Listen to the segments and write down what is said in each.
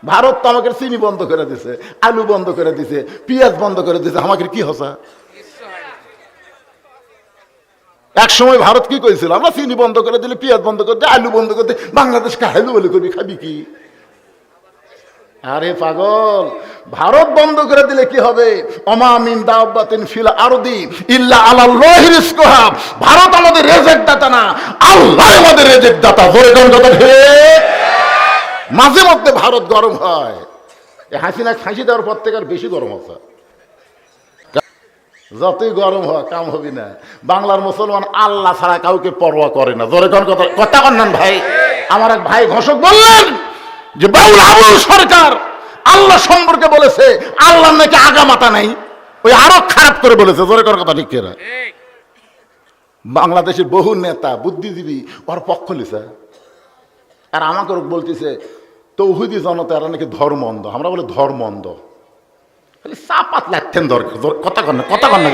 ভারত তো আমাকে চিনি বন্ধ করে দিছে, আলু বন্ধ করে দিছে, পেঁয়াজ বন্ধ করে দিছে, আমাকে কি হসা? এক সময় ভারত কি করেছিল, আমরা চিনি বন্ধ করে দিলে, পেঁয়াজ বন্ধ করে দিলে, আলু বন্ধ করে দিলে, বাংলাদেশকে হাইলু বলে করবি, খাবি কি? আরে পাগল, ভারত বন্ধ করে দিলে কি হবে? ওমা মিন দাব্বাতিন ফিল আরদি ইল্লা আলাল্লাহি রিজকুহা। ভারত আমাদের রিজিক দাতা না, আল্লাহ আমাদের রিজিক দাতা। জোরে কোন কথা ঠিক? মাঝে মধ্যে ভারত গরম হয়, এই হাসিনা ফাঁসি দেওয়ার পর থেকে আর বেশি গরম হচ্ছে। যতই গরম হয় কাম হবি না। বাংলার মুসলমান আল্লাহ ছাড়া কাউকে পরোয়া করে না। জোরে কোন কথা, কথা কন্যান ভাই। আমার এক ভাই ঘোষক বললেন যে বাউল আবুল সরকার আল্লাহ সম্পর্কে বলেছে আল্লাহ নাকি আগা মাথা নাই, ওই আরো খারাপ করে বলেছে। জোরে কর কথা ঠিক কিনা? বাংলাদেশের বহু নেতা বুদ্ধিজীবী ওর পক্ষ লিছে, আর আমাকে বলতেছে তৌহিদি জনতা এরা নাকি ধর্ম অন্ধ। আমরা বলে ধর্ম অন্ধ, খালি চাপাত লাগতেন দরকার। কথা কন না, কথা কন না,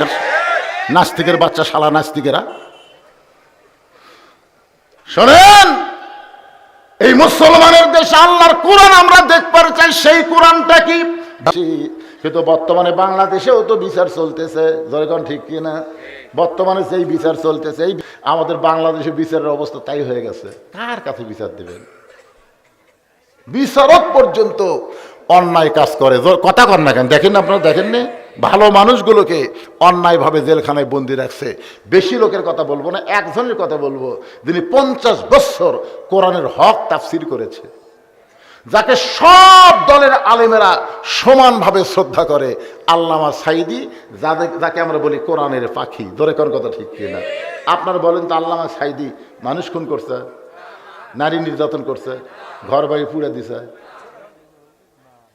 নাস্তিকের বাচ্চা, শালা নাস্তিকেরা। শোনেন, এই মুসলমানের দেশে আল্লাহর কোরআন আমরা দেখতে চাই, সেই কোরআনটা কি? কিন্তু বর্তমানে বাংলাদেশেও তো বিচার চলতেছে। যখন ঠিক কিনা? বর্তমানে সেই বিচার চলতেছে, এই আমাদের বাংলাদেশে বিচারের অবস্থা তাই হয়ে গেছে। কার কাছে বিচার দেবেন? বিচারক পর্যন্ত অন্যায় কাজ করে। কথা কর না কেন? দেখেন না, আপনারা দেখেননি ভালো মানুষগুলোকে অন্যায়ভাবে জেলখানায় বন্দি রাখছে। বেশি লোকের কথা বলবো না, একজনের কথা বলবো, যিনি 50 বছর কোরআনের হক তাফসীর করেছে, যাকে সব দলের আলেমেরা সমানভাবে শ্রদ্ধা করে, আল্লামা সাইদি, যাকে আমরা বলি কোরআনের পাখি। ধরে কোন কথা ঠিক কিনা? আপনারা বলেন তো, আল্লামা সাইদি মানুষ খুন করছে, নারী নির্যাতন করছে, ঘর বাড়ি পুড়ে দিছে,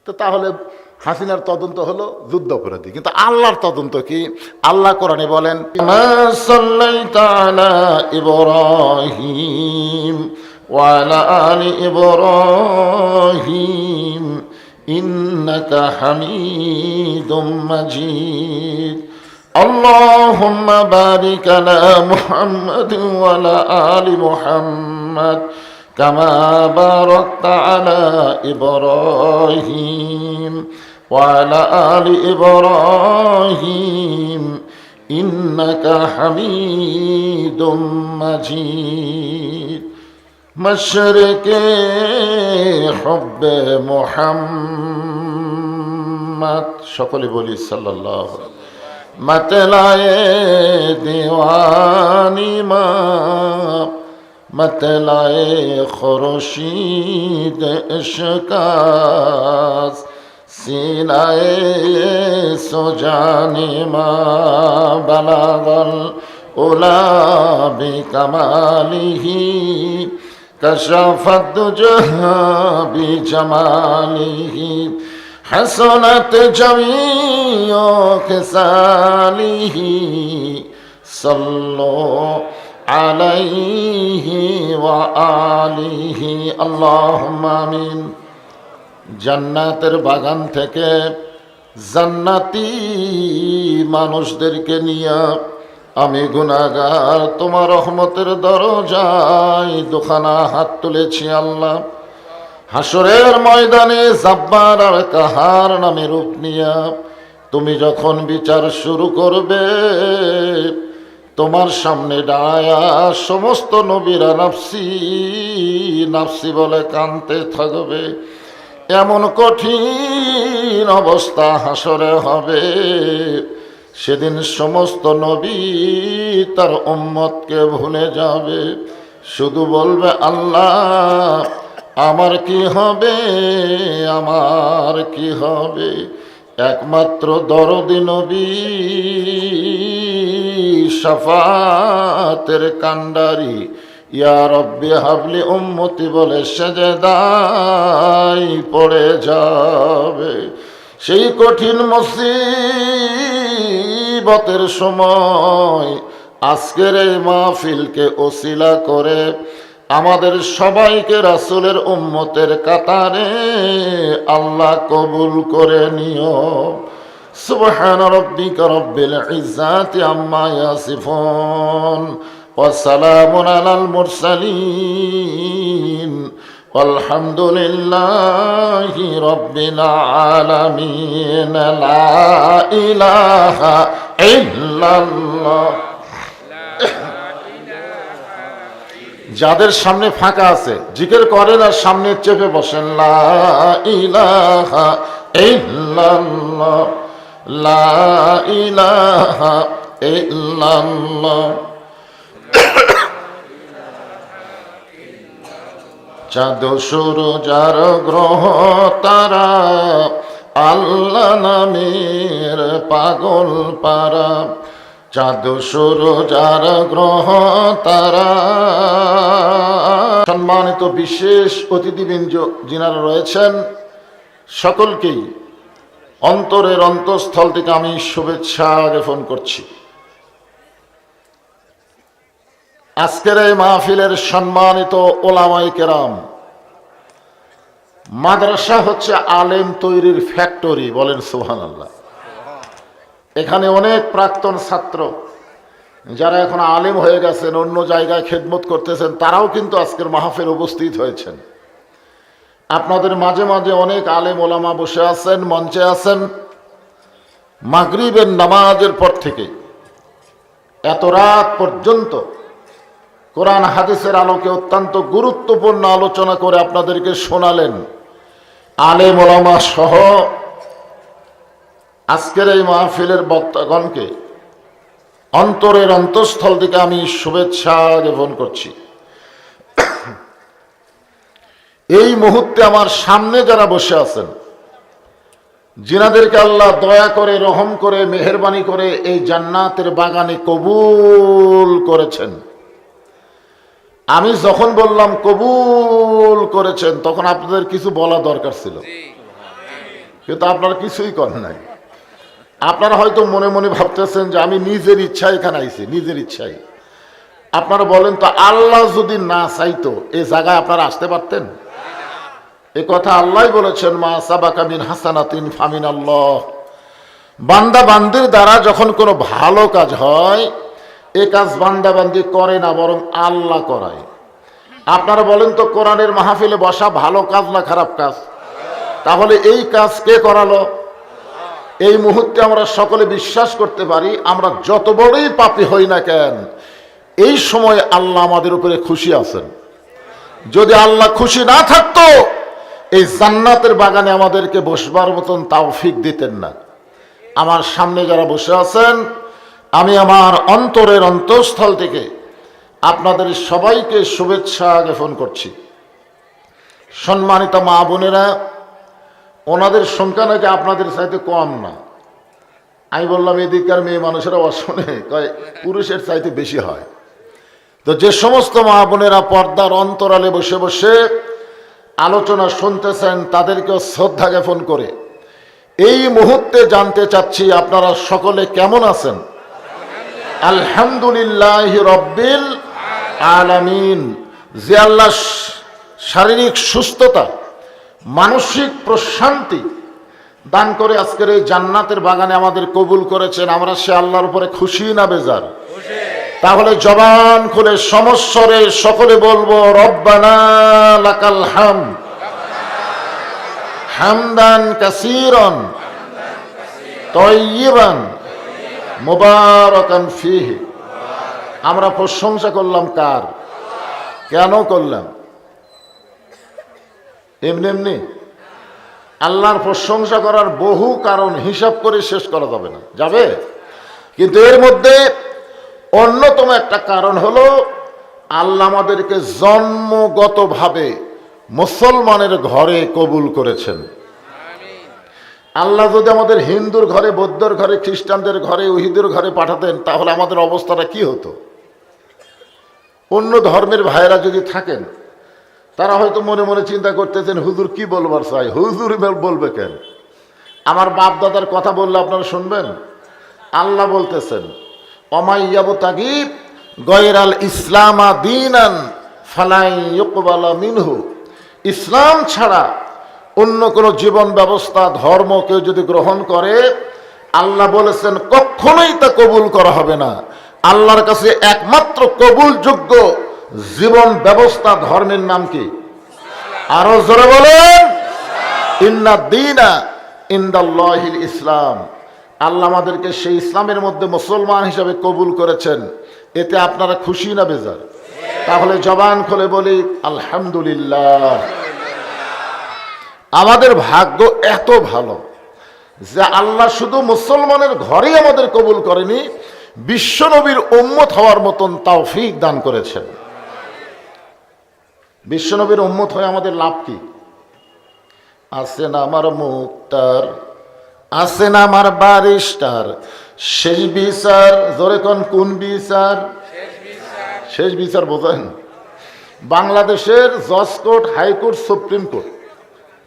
তো তাহলে হাসিনার তদন্ত হলো যুদ্ধ অপরাধী, কিন্তু আল্লাহর তদন্ত কি? আল্লাহ কোরআনে বলেন, ইব্রাহিম ওয়া আলা আলি ইব্রাহিম ইন্নাকা হামিদুম মাজিদ। আল্লাহুম্মা বারিক আলা মুহাম্মাদ ওয়া আলা আলি মুহাম্মাদ কামা বারাকতা আলা ইব্রাহিম ওয়া আলা আলি ইব্রাহিম ইন্নাকা হামিদুম মাজিদ। মশরিকে হুব্বে মুহাম্মদ, সকলে বলি সাল্লাল্লাহু আলাইহি। मतलाए दीवानी माँ, मतलाए खुर्शीद इश्कास, सीनाए सुजानी माँ बलागल उला बिकमालिही, कशफत जहाँ बिजमालिही, हसनत जमीओ खिसालिही, सल्लो अलैहि व आलिहि अल्लाहुम्मा आमीन। জান্নাতের বাগান থেকে জান্নাতি মানুষদেরকে নিয়ে আমি গুনাহগার তোমার রহমতের দরজায় দুখানা হাত তুলেছি আল্লাহ। হাসরের ময়দানে জাব্বার আর কাহার নামে রূপ নিয়া তুমি যখন বিচার শুরু করবে, তোমার সামনে দাঁড়ায়া সমস্ত নবীরা নাফসি নাফসি বলে কাঁদতে থাকবে। এমন কঠিন অবস্থা হাসরে হবে, সেদিন সমস্ত নবী তার উম্মতকে ভুলে যাবে, শুধু বলবে আল্লাহ আমার কি হবে, আমার কি হবে। একমাত্র দরদি নবী শাফাতের কান্ডারি ইয়া রব্বি হাবলি উম্মতি বলে সেজদায় পড়ে যাবে। সেই কঠিন মুসিবতের সময় আজকের এই মাহফিলকে ওসিলা করে আমাদের সবাইকে রাসূলের উম্মতের কাতারে আল্লাহ কবুল করে নিও। সুবহান রাব্বিকা রাব্বিল ইজ্জাতি আম্মা ইয়াসিফুন ওয়া সালামুন আলাল মুরসালিন আলহামদুলিল্লাহি রাব্বিল আলামিন, লা ইলাহা ইল্লাল্লাহ। যাদের সামনে ফাঁকা আছে জিকির করেন আর সামনে চেপে বসেন, লা ইলাহা ইল্লাল্লাহ, লা ইলাহা ইল্লাল্লাহ। চাঁদ সূরজ আর গ্রহ তারা, আল্লাহ নামের পাগল পারা। চাঁদ সূরজ আর গ্রহ তারা। সম্মানিত বিশেষ অতিথিবৃন্দ যিনারা রয়েছেন, সকলকেই অন্তরের অন্তঃস্থল থেকে আমি শুভেচ্ছা জ্ঞাপন করছি। আজকের এই মাহফিলের সম্মানিত ওলামায়ে কেরাম, মাদ্রাসা হচ্ছে আলেম তৈরির ফ্যাক্টরি, বলেন সুবহানাল্লাহ। এখানে অনেক প্রাক্তন ছাত্র যারা এখন আলেম হয়ে গেছেন, অন্য জায়গায় খেদমত করতেছেন, তারাও কিন্তু আজকের মাহফিলে উপস্থিত হয়েছেন। আপনাদের মাঝে মাঝে অনেক আলেম ওলামা বসে আছেন, মঞ্চে আছেন। মাগরিবের নামাজের পর থেকে এত রাত পর্যন্ত কোরআন হাদিসের আলোকে অত্যন্ত গুরুত্বপূর্ণ আলোচনা করে আপনাদেরকে শোনালেন। আলেম ওলামা সহ আজকের এই মাহফিলের বক্তাগণকে অন্তরের অন্তঃস্থল থেকে আমি শুভেচ্ছা জ্ঞাপন করছি। এই মুহূর্তে আমার সামনে যারা বসে আছেন, যিনাদেরকে আল্লাহ দয়া করে, রহম করে, মেহেরবানি করে এই জান্নাতের বাগানে কবুল করেছেন, আমি যখন বললাম কবুল করেছেন তখন আপনাদের কিছু বলা দরকার ছিল, কিন্তু আপনারা কিছুই করেন নাই। আপনারা হয়তো মনে মনে ভাবতেছেন যে আমি নিজের ইচ্ছায় এখানে আইছি, নিজের ইচ্ছায়। আপনারা বলেন তো, আল্লাহ যদি না চাইতো এই জায়গায় আপনারা আসতে পারতেন? এ কথা আল্লাহ বলেছেন, মা সাবাকা মিন হাসানাতিন ফামিন আল্লাহ। বান্দা বান্দির দ্বারা যখন কোনো ভালো কাজ হয়, এ কাজ বান্দা বান্দি করে না, বরং আল্লাহ করায়। আপনারা বলেন তো, কোরআনের মাহফিলে বসা ভালো কাজ না খারাপ কাজ? তাহলে এই কাজ কে করালো? এই মুহূর্তে আমরা সকলে বিশ্বাস করতে পারি, আমরা যত বড়ই পাপী হই না কেন, এই সময় আল্লাহ আমাদের উপরে খুশি আছেন। যদি আল্লাহ খুশি না থাকতো, এই জান্নাতের বাগানে আমাদেরকে বসবার মতন তৌফিক দিতেন না। আমার সামনে যারা বসে আছেন, আমি আমার অন্তরের অন্তঃস্থল থেকে আপনাদের সবাইকে শুভেচ্ছা জ্ঞাপন করছি। সম্মানিত মা বোনেরা, ওনাদের সংখ্যা নাকি আপনাদের চাইতে কম না। আমি বললাম এদিককার মেয়ে মানুষেরা শুনে কয় পুরুষের চাইতে বেশি হয়। তো যে সমস্ত মা বোনেরা পর্দার অন্তরালে বসে বসে আলোচনা শুনতেছেন, তাদেরকেও শ্রদ্ধা জ্ঞাপন করে এই মুহূর্তে জানতে চাচ্ছি, আপনারা সকলে কেমন আছেন? আলহামদুলিল্লাহি রাব্বিল আলামিন। যে আল্লাহ শারীরিক সুস্থতা, মানসিক প্রশান্তি দান করে আজকের এই জান্নাতের বাগানে আমাদের কবুল করেছেন, আমরা সে আল্লাহর উপরে খুশি না বেজার? তাহলে জবান খুলে সমস্বরে সকলে বলবো, রব্বানা লাকাল হামদ হামদান কাসীরান তাইয়িবান মুবারাকান ফীহি। আমরা প্রশংসা করলাম কার? কেন করলাম? এমনি এমনি? আল্লাহর প্রশংসা করার বহু কারণ, হিসাব করে শেষ করা যাবে না, যাবে? কিন্তু এর মধ্যে অন্যতম একটা কারণ হলো, আল্লাহ আমাদেরকে জন্মগতভাবে মুসলমানের ঘরে কবুল করেছেন। আল্লাহ যদি আমাদের হিন্দুর ঘরে, বৌদ্ধর ঘরে, খ্রিস্টানদের ঘরে, ইহুদির ঘরে পাঠাতেন, তাহলে আমাদের অবস্থাটা কি হতো? অন্য ধর্মের ভাইয়েরা যদি থাকেন, তারা হয়তো মনে মনে চিন্তা করতেছেন, হুজুর কি বলবার চাই, হুজুর বলবে কেন? আমার বাপ দাদার কথা বললে আপনারা শুনবেন? আল্লাহ বলতেছেন, অমাইয়াবতাগি গয়রাল ইসলামা দীনান ফালাই ইউকবালা মিনহু। ইসলাম ছাড়া অন্য কোনো জীবন ব্যবস্থা, ধর্ম কেউ যদি গ্রহণ করে, আল্লাহ বলেছেন কখনোই তা কবুল করা হবে না। আল্লাহর কাছে একমাত্র কবুলযোগ্য জীবন ব্যবস্থা, ধর্মের নাম কি? আরো জোরে বলেন, ইন্না দীনা ইনদাল্লাহিল ইসলাম। আল্লাহ আমাদেরকে সেই ইসলামের মধ্যে মুসলমান হিসাবে কবুল করেছেন। এতে আপনারা খুশি না বেজার? তাহলে জবান খুলে বলি আলহামদুলিল্লাহ। আমাদের ভাগ্য এত ভালো যে আল্লাহ শুধু মুসলমানের ঘরেই আমাদের কবুল করেনি, বিশ্বনবীর উম্মত হওয়ার মতন তৌফিক দান করেছেন। বিশ্বনবীর উম্মত হয়ে আমাদের লাভ কি? আছে না আমার মুক্তার, আছে না আমার বারিস্টার, শেষ বিচার। জোরে কোন বিচার? শেষ বিচার বোঝেন? বাংলাদেশের জজ কোর্ট, হাইকোর্ট, সুপ্রিম কোর্ট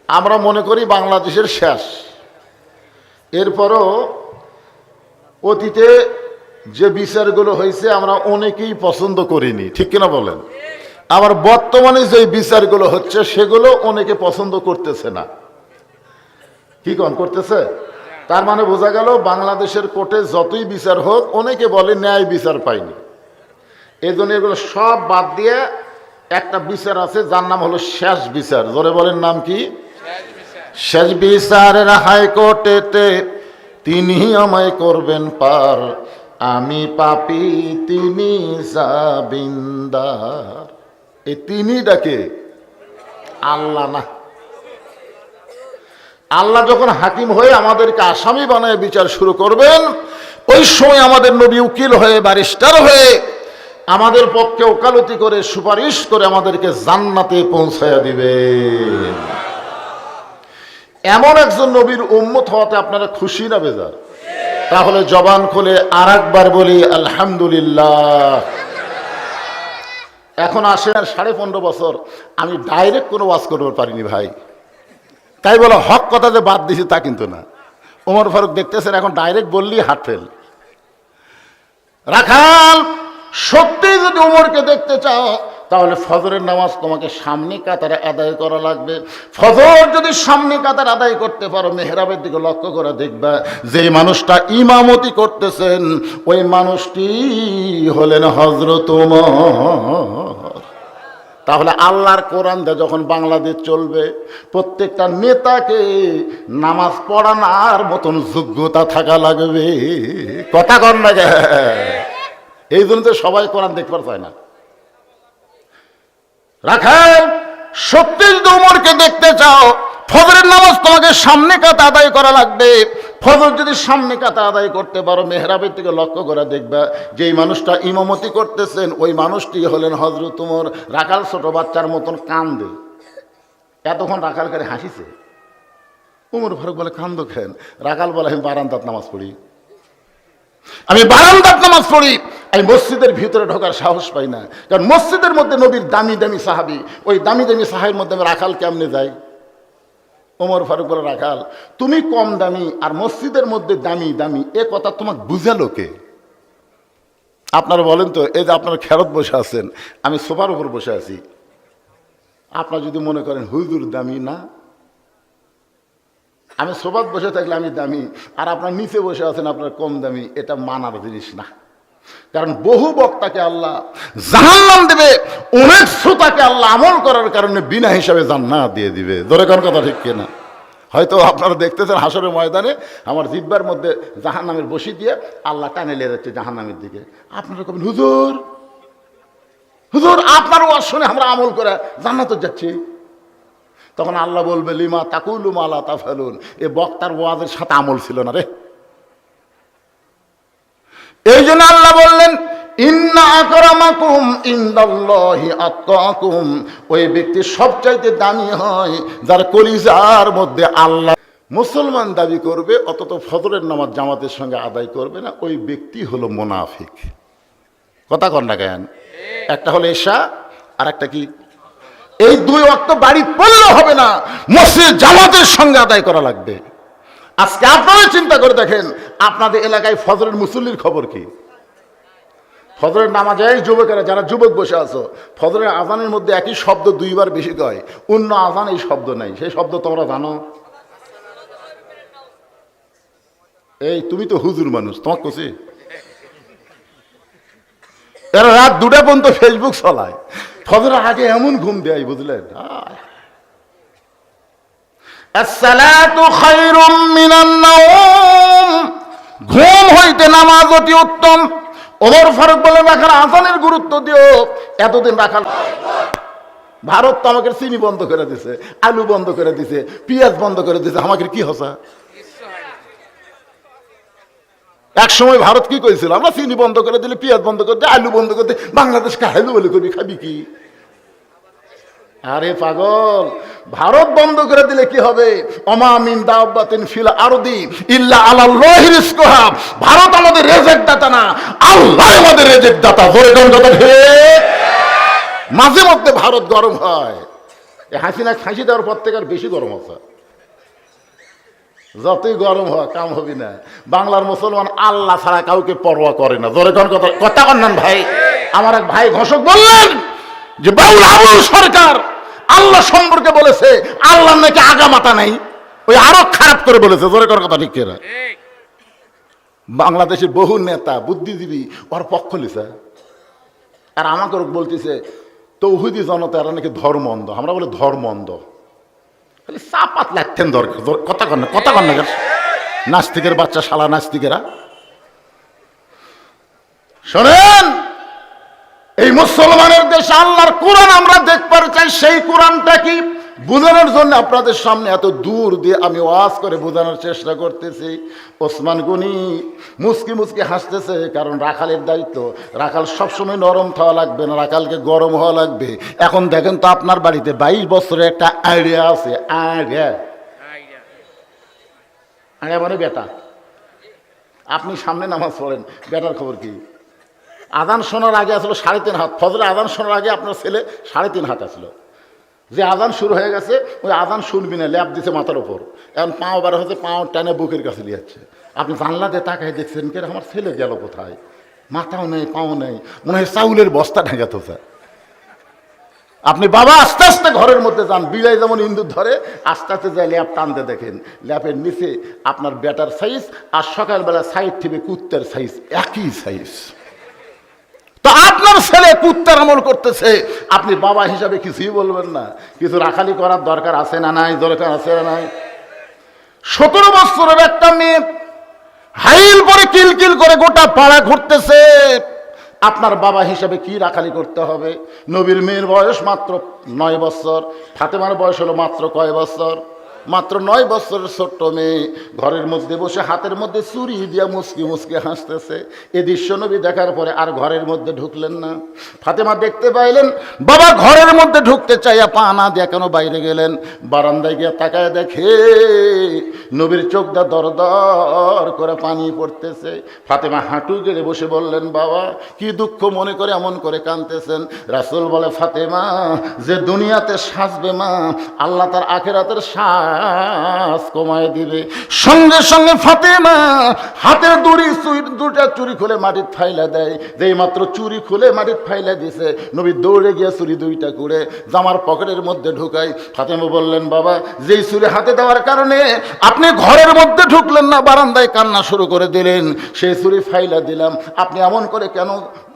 আমরা মনে করি বাংলাদেশের শেষ। এরপরও অতীতে যে বিচারগুলো হয়েছে আমরা অনেকেই পছন্দ করিনি, ঠিক কিনা বলেন? আবার বর্তমানে যে বিচারগুলো হচ্ছে সেগুলো অনেকে পছন্দ করতেছে না। কি করতেছে? তার মানে বোঝা গেল বাংলাদেশের কোর্টে যতই বিচার হোক অনেকে বলে ন্যায় বিচার পায়নি। এই জন্য এগুলো সব বাদ দিয়ে একটা বিচার আছে যার নাম হলো শেষ বিচার। জোরে বলেন নাম কি? শেষ বিচারের হাইকোর্টেতে তিনি আমায় করবেন পার, আমি পাপী তিনি জামিনদার। এই তিনি ডাকে আল্লাহ না। আল্লাহ যখন হাকিম হয়ে আমাদেরকে আসামি বানায় বিচার শুরু করবেন, ওই সময় আমাদের নবী উকিল হয়ে, ব্যারিস্টার হয়ে আমাদের পক্ষে ওকালতি করে, সুপারিশ করে আমাদেরকে জান্নাতে পৌঁছায়া দিবেন। এমন একজন নবীর উম্মত হওয়াতে আপনারা খুশি না বেজার? তাহলে জবান খুলে আর একবার বলি আলহামদুলিল্লাহ। এখন আসে 15.5 বছর আমি ডাইরেক্ট কোনো ওয়াজ করতে পারিনি ভাই। তাই বলে হক কথা যে বাদ দিছি তা কিন্তু না। ওমর ফারুক দেখতেছেন এখন ডাইরেক্ট বললি হাত ফেল। রাখাল, সত্যি যদি ওমরকে দেখতে চাও তাহলে ফজরের নামাজ তোমাকে সামনে কাতারে আদায় করা লাগবে। ফজর যদি সামনে কাতার আদায় করতে পারো, মেহরাবের দিকে লক্ষ্য করে দেখবা যে মানুষটা ইমামতি করতেছেন ওই মানুষটি হলেন হযরত ওমর। তাহলে আল্লাহর কোরআন দিয়ে যখন বাংলাদেশ চলবে, প্রত্যেকটা নেতাকে নামাজ পড়ানোর মতন যোগ্যতা থাকা লাগবে। কথা কর না? এই জন্য তো সবাই কোরআন দেখবার চায় না। রাখাল, সত্যি যদি ওমরকে দেখতে চাও ফজরের নামাজ তোমাকে সামনে কাতা আদায় করা লাগবে। ফজর যদি সামনে কাতা আদায় করতে পারো, মেহরাবের দিকে লক্ষ্য করে দেখবা যেই মানুষটা ইমামতি করতেছেন ওই মানুষটি হলেন হযরত ওমর। রাখাল ছোট বাচ্চার মতন কান্দে। এতক্ষণ রাখাল করে হাসিছে। ওমর ফারুক বলে কান্দো কেন? রাখাল বলে আমি বারান্দাত নামাজ পড়ি, আমি বারান্দাত নামাজ পড়ি, আমি মসজিদের ভিতরে ঢোকার সাহস পাই না। কারণ মসজিদের মধ্যে নবীর দামি দামি সাহাবী, ওই দামি দামি সাহাবীর মধ্যে আমি রাখাল কেমনে যাই? ওমর ফারুক বলে রাখাল তুমি কম দামি আর মসজিদের মধ্যে দামি দামি, এ কথা তোমাকে বুঝালো কে? আপনারা বলেন তো, এই যে আপনারা খেরত বসে আছেন, আমি সোফার উপর বসে আছি, আপনারা যদি মনে করেন হুজুর দামি না, আমি সোফাত বসে থাকলে আমি দামি আর আপনার নিচে বসে আছেন আপনার কম দামি, এটা মানার জিনিস না। কারণ বহু বক্তাকে আল্লাহ জাহান্নাম দেবে, অনেক শ্রোতাকে আল্লাহ আমল করার কারণে বিনা হিসাবে জান্নাত দিয়ে দিবে। ধরে কোন কথা ঠিক কিনা? হয়তো আপনারা দেখতেছেন হাসরের ময়দানে আমার জিহ্বার মধ্যে জাহান্নামের বসি দিয়ে আল্লাহ টানে নিয়ে যাচ্ছে জাহান্নামের দিকে। আপনারা কবেন হুজুর হুজুর আপনার ওয়াজ শুনে আমরা আমল করে জান্নাতে যাচ্ছি। তখন আল্লাহ বলবে লিমা তাকুলু মা লা তাফআলুন, এ বক্তার ওয়াজের সাথে আমল ছিল না রে। এই জন্য আল্লাহ বললেন ইন্না আকরামাকুম ইনদাল্লাহি আতকাকুম, ওই ব্যক্তি সবচাইতে দামি হয় যার কলিজার মধ্যে আল্লাহ। মুসলমান দাবি করবে অথচ ফজরের নামাজ জামাতের সঙ্গে আদায় করবে না, ওই ব্যক্তি হলো মুনাফিক। কথা কন না কেন? একটা হলো এশা আর একটা কি? এই দুই ওয়াক্ত বাড়ি পড়লে হবে না, মসজিদ জামাতের সঙ্গে আদায় করা লাগবে। আজকে আপনারা চিন্তা করে দেখেন আপনাদের এলাকায় ফজরের মুসল্লির খবর কি? ফজরের নামাজে যুবকেরা যারা যুবক বসে আছো, ফজরের আজানের মধ্যে একই শব্দ দুইবার বেশি কয়, অন্য আজান এই শব্দ নাই। সেই শব্দ তোমরা জানো? এই তুমি তো হুজুর মানুষ, তোমার কছি এরা রাত 2টা পর্যন্ত ফেসবুক চলায়, ফজরের আগে এমন ঘুম দেয় বুঝলেন। আসসালাতু খায়রুম মিনান নাওম, ঘুম হইতে নামাজ অতি উত্তম। ওমর ফারুক বলেন, রাখাল আযানের গুরুত্ব দিও। এতদিন রাখাল, ভারত তো আমাকে চিনি বন্ধ করে দিছে, আলু বন্ধ করে দিছে, পেঁয়াজ বন্ধ করে দিছে, আমাকে কি হসা? এক সময় ভারত কি করেছিল, আমরা চিনি বন্ধ করে দিলে, পেঁয়াজ বন্ধ করে দিলে, আলু বন্ধ করে দিলে, বাংলাদেশ কাহালু বলে করবি, খাবি কি? আরে পাগল, ভারত বন্ধ করে দিলে কি হবে? ওমা মিন দাব্বাতিন ফিল আরদি ইল্লা আলাল্লাহি রিজকুহা। ভারত আমাদের রিজিক দাতা না, আল্লাহ আমাদের রিজিক দাতা। জোরে কোন কথা ঠিক? মাঝে মধ্যে ভারত গরম হয়, এই হাসিনা ফাঁসি দেওয়ার পর থেকে আর বেশি গরম হচ্ছে। যতই গরম হয় কাম হবি না। বাংলার মুসলমান আল্লাহ ছাড়া কাউকে পরোয়া করে না। জোরে কোন কথা, কথা কন্যান ভাই। আমার এক ভাই ঘোষক বললেন যে বাউল আবুল সরকার আল্লাহ সম্পর্কে বলেছে আল্লাহ নাকি আগা মাথা নাই, ওই আরো খারাপ করে বলেছে। জোরে কোন কথা ঠিক কিনা? বাংলাদেশের বহু নেতা বুদ্ধিজীবী ওর পক্ষ লিছে, আর আমাকে বলতেছে তৌহিদি জনতা এরা নাকি ধর্ম অন্ধ। আমরা বলে ধর্ম অন্ধ, খালি চাপাত লাগতেন দরকার। কথা কন না, কথা কন না। নাস্তিকের বাচ্চা, শালা নাস্তিকেরা শোনেন, এই মুসলমানের দেশে আল্লাহর কোরআন আমরা দেখবার চাই। সেই কোরআনটা কি বোঝানোর জন্য আপনাদের সামনে এত দূর দিয়ে আমি ওয়াজ করে বোঝানোর চেষ্টা করতেছি। ওসমান গনি মুসকি মুসকি হাসতেছে, কারণ রাখালের দায়িত্ব। রাখাল সবসময় নরম খাওয়া লাগবে না, রাখালকে গরম হওয়া লাগবে। এখন দেখেন তো আপনার বাড়িতে 22 বছরের একটা আইডিয়া আছে। আইডিয়া মানে বেটা, আপনি সামনে নামাজ পড়েন, বেটার খবর কি? আজান শোনার আগে আসলো 3.5 হাত, ফজরে আজান শোনার আগে আপনার ছেলে 3.5 হাত আসলো। যে আজান শুরু হয়ে গেছে, ওই আজান শুনবি না, ল্যাপ দিছে মাথার ওপর। এখন পাও বার হচ্ছে, পাও টানে বুকের কাছে নিয়ে যাচ্ছে। আপনি জানলাতে তাকায় দেখছেন কে আমার ছেলে গেল কোথায়? মাথাও নেই, পাও নেই, মনে হয় চাউলের বস্তা ঢেকে তো। আপনি বাবা আস্তে আস্তে ঘরের মধ্যে যান, বিলাই যেমন ইন্দুর ধরে, আস্তে আস্তে যায় ল্যাপ টানতে দেখেন ল্যাপের নিচে আপনার বেটার সাইজ আর সকালবেলা সাইড থেকে কুত্তের সাইজ একই সাইজ। তো আপনার ছেলে কুত্তার আমল করতেছে, আপনি বাবা হিসাবে কিছুই বলবেন না? কিছু রাখালি করার দরকার আছে না নাই? দরকার আছে না নাই? 17 বছরের একটা মেয়ে হাইল পরে কিলকিল করে গোটা পাড়া ঘুরতেছে। আপনার বাবা হিসাবে কি রাখালি করতে হবে? নবীর মেয়ের বয়স মাত্র 9 বছর, ফাতেমার বয়স হলো মাত্র কয় বছর? মাত্র 9 বছরের ছোট্ট মেয়ে ঘরের মধ্যে বসে হাতের মধ্যে চুরি দিয়া মুসকি মুসকি হাসতেছে। এ দৃশ্য নবী দেখার পরে আর ঘরের মধ্যে ঢুকলেন না। ফাতেমা দেখতে পাইলেন বাবা ঘরের মধ্যে ঢুকতে চাইয়া পা না দিয়া কেন বাইরে গেলেন। বারান্দায় গিয়ে তাকায় দেখে নবীর চোখটা দর দর করে পানি পড়তেছে। ফাতেমা হাঁটু গেড়ে বসে বললেন, বাবা কি দুঃখ মনে করে এমন করে কাঁদতেছেন? রাসূল বলে, ফাতেমা যে দুনিয়াতে সাজবে মা, আল্লাহ তার আখিরাতের শ্বাস কমায় দিবে। সঙ্গে সঙ্গে ফাতেমা হাতের দুটা চুরি খুলে মাটির ফাইলা দেয়। যেই মাত্র চুরি খুলে মাটির ফাইলা দিছে, নবী দৌড়ে গিয়ে চুরি 2টা করে জামার পকেটের মধ্যে ঢুকায়। ফাতেমা বললেন, বাবা যেই চুরি হাতে দেওয়ার কারণে আপনি ঘরের মধ্যে ঢুকলেন না, বারান্দায় কান্না শুরু করে দিলেন, সেই চুরি ফাইলা দিলাম। আপনি এমন করে কেন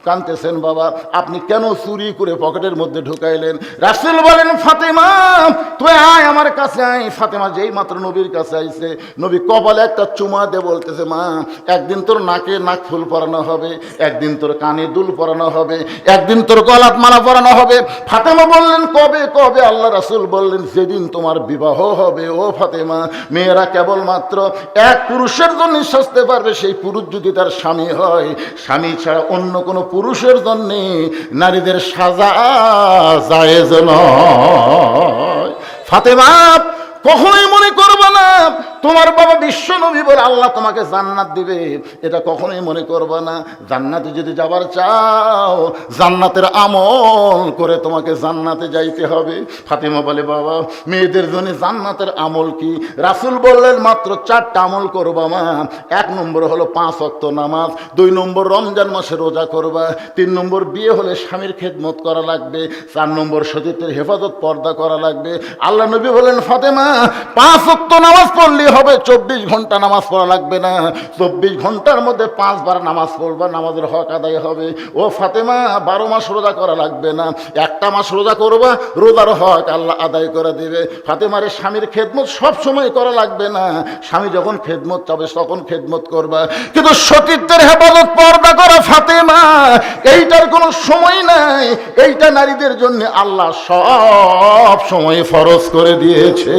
কাঁদতেছেন বাবা? আপনি কেন চুরি করে পকেটের মধ্যে ঢুকাইলেন? রাসূল বলেন, ফাতেমা তুই আয় আমার কাছে আয়। ফাতেমা যেই মাত্র নবীর কাছে আইছে, নবী কপালে একটা চুমা দিয়ে বলতেছে, মা একদিন তোর নাকে নাক ফুল পরানো হবে, একদিন তোর কানে দুল পরানো হবে, একদিন তোর গলাত মালা পরানো হবে। ফাতেমা বললেন, কবে কবে? আল্লাহ রাসূল বললেন, যেদিন তোমার বিবাহ হবে। ও ফাতেমা, মেয়েরা কেবলমাত্র এক পুরুষের জন্য সাজতে পারবে, সেই পুরুষ যদি তার স্বামী হয়। স্বামী ছাড়া অন্য কোনো পুরুষের জন্যে নারীদের সাজা জায়েজ নয়। ফাতেমা কখনোই মনে করবে না তোমার বাবা বিশ্ব নবী বলে আল্লাহ তোমাকে জান্নাত দিবে, এটা কখনোই মনে করবে না। জান্নাতে যদি যাবার চাও, জান্নাতের আমল করে তোমাকে জান্নাতে যাইতে হবে। ফাতেমা বলে, বাবা মেয়েদের জন্য জান্নাতের আমল কি? রাসূল বললেন, মাত্র 4টা আমল করবা মা। 1 নম্বর হলো 5 ওয়াক্ত নামাজ, 2 নম্বর রমজান মাসে রোজা করবা, 3 নম্বর বিয়ে হলে স্বামীর খেদমত করা লাগবে, 4 নম্বর সতীত্বের হেফাজত পর্দা করা লাগবে। আল্লাহ নবী বলেন, ফাতেমা 5 ওয়াক্ত নামাজ পড়লেই হবে, 24 ঘন্টা নামাজ পড়া লাগবে না। 24 ঘন্টার মধ্যে 5 বার নামাজ পড়বা, নামাজের হক আদায় হবে। ও ফাতেমা, 12 মাস রোজা করা লাগবে না, একটা মাস রোজা করবা, রোজার হক আল্লাহ আদায় করে দেবে। ফাতেমার স্বামীর খেদমত সব সময় করা লাগবে না, স্বামী যখন খেদমত চাবে তখন খেদমত করবা। কিন্তু সতীত্বের হেফাজত পর্দা করা ফাতেমা, এইটার কোনো সময় নাই। এইটা নারীদের জন্য আল্লাহ সব সময় ফরজ করে দিয়েছে।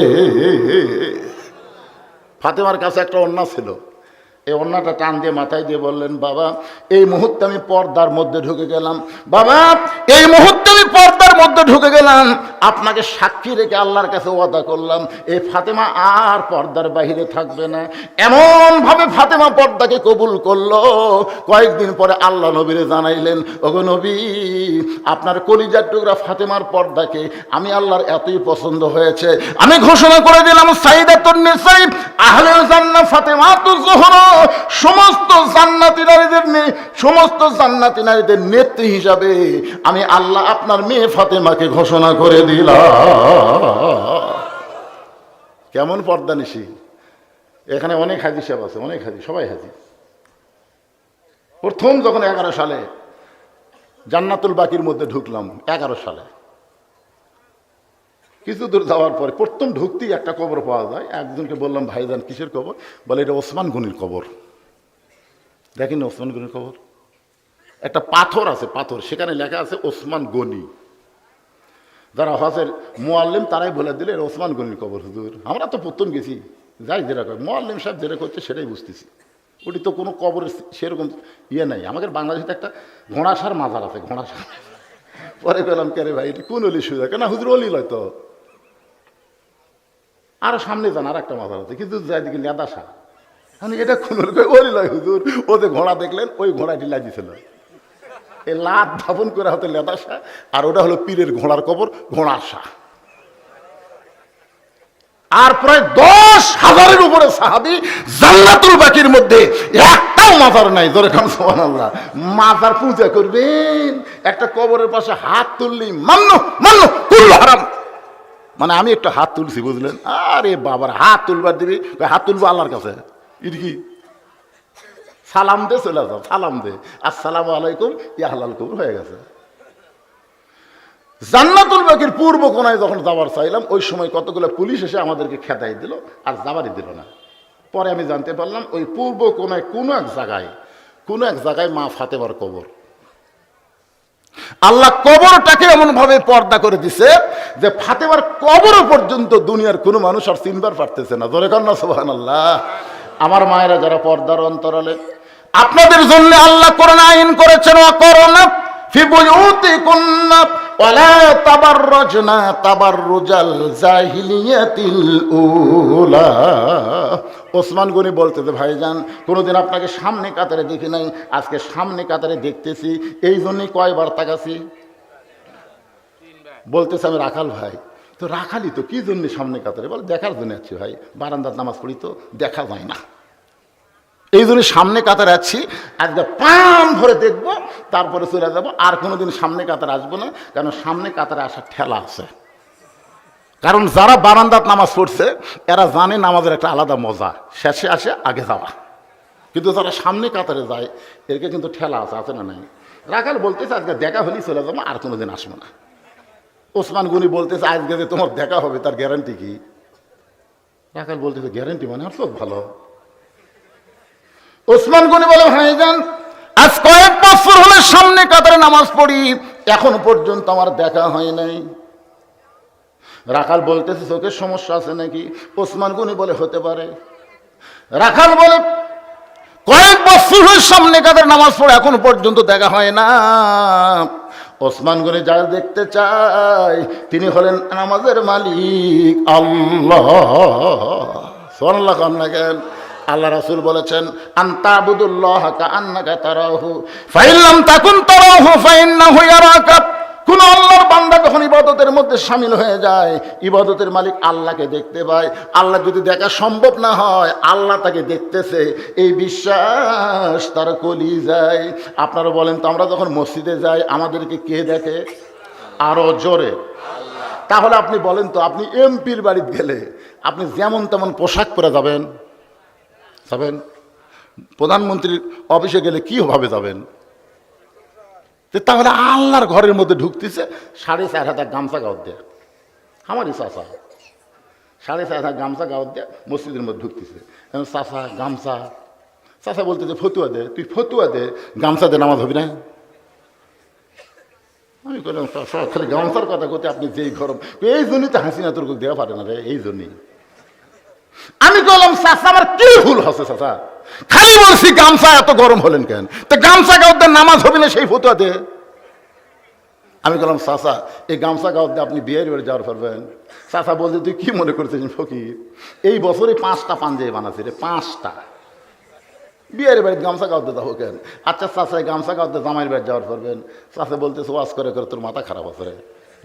ফাতেমার কাছে একটা ওড়না ছিল, এই ওড়নাটা টান দিয়ে মাথায় দিয়ে বললেন, বাবা এই মুহূর্তে আমি পর্দার মধ্যে ঢুকে গেলাম, বাবা এই মুহূর্তে আমি পর্দার মধ্যে ঢুকে গেলাম, আপনাকে সাক্ষী রেখে আল্লাহর কাছে ওয়াদা করলাম এই ফাতেমা আর পর্দার বাহিরে থাকবে না। এমন ভাবে ফাতেমা পর্দাকে কবুল করলো, কয়েকদিন পরে আল্লাহ নবীরে জানাইলেন, ওগো নবী, আপনার কলিজার টুকরা ফাতেমার পর্দাকে আমি আল্লাহর এতই পছন্দ হয়েছে, আমি ঘোষণা করে দিলাম সাইয়্যিদাতুন নিসা আহলে জান্নাহ ফাতেমাতুজ যোহরা, সমস্ত জান্নাতি নারীদের নেত্রী হিসাবে আমি আল্লাহ আপনার মেয়ে ফাতেমাকে ঘোষণা করে দিলাম। কেমন পর্দা নিশি! এখানে অনেক হাদিস সাহেব আছে, অনেক হাদিস, সবাই হাদিস। প্রথম যখন 11 সালে জান্নাতুল বাকির মধ্যে ঢুকলাম, 11 সালে কিছু দূর যাওয়ার পরে প্রথম ঢুকতেই একটা কবর পাওয়া যায়। একজনকে বললাম, ভাইজান কিসের কবর? বলে এটা ওসমান গনির কবর। দেখেন ওসমান গনির কবর, একটা পাথর আছে, পাথর, সেখানে লেখা আছে ওসমান গনি। যারা হজের মুআল্লিম তারাই বলে দিলে এটা ওসমান গনির কবর। হুজুর আমরা তো প্রথম গেছি, যাই যেটা করে মুআল্লিম সাহেব যেটা করছে সেটাই বুঝতেছি, ওটি তো কোনো কবরের সেরকম ইয়ে নাই। আমাদের বাংলাদেশে একটা ঘোড়াসার মাজার আছে, ঘোড়াসার। পরে পেলাম, কে রে ভাই এটা কোন অলি সুজা? কেন হুজুর অলি লয় তো, আরো সামনে যান আর একটা মাজার আছে, কিন্তু যাই দিকে লেদাসা, মানে এটা কোন অলি লয় হুজুর। ওদের ঘোড়া দেখলেন, ওই ঘোড়াটি লাগিয়েছিল, এই লাত ধাপন করে হতো লেদাসা, আর ওটা হলো পীরের ঘোড়ার কবর, ঘোড়াসা। আর প্রায় 10,000-এর উপরে সাহাবী জান্নাতুল বাকির মধ্যে একটাও মাজার নাই। ধরে খান সুবহানাল্লাহ। মাজার পূজা করবেন, একটা কবরের পাশে হাত তুললি মান্নো মান্নো কুল্লু হারাম, মানে আমি একটা হাত তুলছি, বুঝলেন? আরে বাবার হাত তুলবার দিবি, হাত তুলবো আল্লাহর কাছে, এটা কি? সালাম দে, চলে যাও, সালাম দে, আসসালামু আলাইকুম, ইয়া হালাল কবুল হয়ে গেছে। জান্নাতুল বাকির পূর্ব কোনায় যখন যাবার চাইলাম, ওই সময় কতগুলো পুলিশ এসে আমাদেরকে খেদাই দিল, আর যাবারই দিল না। পরে আমি জানতে পারলাম ওই পূর্ব কোনায় কোনো এক জায়গায় মা ফাতেমার কবর। আল্লাহ কবরটাকে এমন ভাবে পর্দা করে দিছে যে ফাতেমার কবর পর্যন্ত দুনিয়ার কোনো মানুষ আর চিনবার পারতেছে না। ধরে কর না সুবহানাল্লাহ। আমার মায়েরা যারা পর্দার অন্তরালে, আপনাদের জন্য আল্লাহ কোরআন আইন করেছেন, ওয়াকরনা ফি বুয়ুতিকুন্না ওয়ালা তাবাররাজনা তাবাররুজাল জাহিলিয়াতিল উলা। ওসমান গনি বলতেছে, ভাইজান কোনোদিন আপনাকে সামনে কাতারে দেখি নাই, আজকে সামনে কাতারে দেখতেছি, এই জন্যই কয়বার তাকাছি। বলতেছে, আমি রাখাল ভাই। তো রাখালি তো কি জন্য সামনে কাতারে? বলে দেখার জন্য আছি ভাই, বারান্দার নামাজ পড়ি তো দেখা যায় না, এই জন্য সামনে কাতারে আছি, আজকে প্রাণ ভরে দেখবো, তারপরে চলে যাবো, আর কোনোদিন সামনে কাতারে আসবো না, কারণ সামনে কাতারে আসার ঠেলা আছে। কারণ যারা বারান্দাত নামাজ পড়ছে এরা জানে নামাজের একটা আলাদা মজা, শেষে আসে আগে যাওয়া, কিন্তু যারা সামনে কাতারে যায় এরকে কিন্তু ঠেলা আছে না নাই? রাখাল বলতেছে, আজকে দেখা হলেই চলে যাবো, আর কোনোদিন আসবো না। ওসমান গনি বলতেছে, আজকে যে তোমার দেখা হবে তার গ্যারান্টি কি? রাখাল বলতেছে, গ্যারান্টি মানে আর সব ভালো। ওসমান গনি বলে, ভাইজান আজ কয়েক বছর হলে সামনে কাতারে নামাজ পড়ি, এখন পর্যন্ত আমার দেখা হয় নাই। রাখাল বলতেছে, চোখের সমস্যা আছে নাকি? ওসমান গনি বলে, হতে পারে। রাখাল বলে, কয়েক বছর হলে সামনে কাতারে নামাজ পড়ে, এখন পর্যন্ত দেখা হয় না। ওসমান গনি যা দেখতে চায় তিনি হলেন নামাজের মালিক আল্লাহ। সুবহানাল্লাহ কান্না কেন? আল্লাহ রাসূল বলেছেন, আনতাবুদুল্লাহ কাআন্নাকা তারাহু ফাইন লাম তাকুন তারাহু ফাইন্নাহু ইয়ারাকা। কোন আল্লাহর বান্দা যখন ইবাদতের মধ্যে শামিল হয়ে যায়, ইবাদতের মালিক আল্লাহকে দেখতে পায়। আল্লাহ যদি দেখা সম্ভব না হয়, আল্লাহ তাকে দেখতেছে, এই বিশ্বাস তার কলিজায়। আপনারা বলেন তো, আমরা যখন মসজিদে যাই আমাদেরকে কে দেখে? আরো জোরে। তাহলে আপনি বলেন তো, আপনি এমপির বাড়িতে গেলে আপনি যেমন তেমন পোশাক পরে যাবেন? প্রধানমন্ত্রীর অফিসে গেলে কি ভাবে যাবেন? তাহলে আল্লাহর ঘরের মধ্যে ঢুকতেছে 4,500 গামছা গাওয়াত দেয়া, আমারই চাষা 4,500 গামছা গাওয়াত দেয়া মসজিদের মধ্যে ঢুকতেছে। চাষা গামছা, চাষা বলতেছে ফতুয়া দে, তুই ফতুয়া দে, গামছা দে নামাজ হবি না। আমি বললাম চাষা খালি গামছার কথা করতে আপনি যেই গরম, এই জন্যই তো হাসিনা তোর দেওয়া পারে না রে, এই জন্যই। আমি বললাম চাষা আমার কি ভুল হচ্ছে চাষা, খালি বলছি গামছা এত গরম হলেন কেন, তো গামছা গাওয়াতে নামাজ হবে না সেই ফতুয়াতে। আমি বললাম চাষা এই গামছা গাওয়াতে আপনি বিয়ের বাড়ি যাওয়ার পারবেন? চাষা বলতে তুই কি মনে করতেছিস ফকির, এই বছরে 5টা পাঞ্জাবি বানাচ্ছি রে, 5টা। বিয়ের বাড়িতে গামছা গাওয়াতে যাবো কেন? আচ্ছা চাষা গামছা গাওয়াতে জামাইয়ের বাড়ি যাওয়ার পারবেন? চাষা বলতেছে ওয়াজ করে করে তোর মাথা খারাপ আছে রে,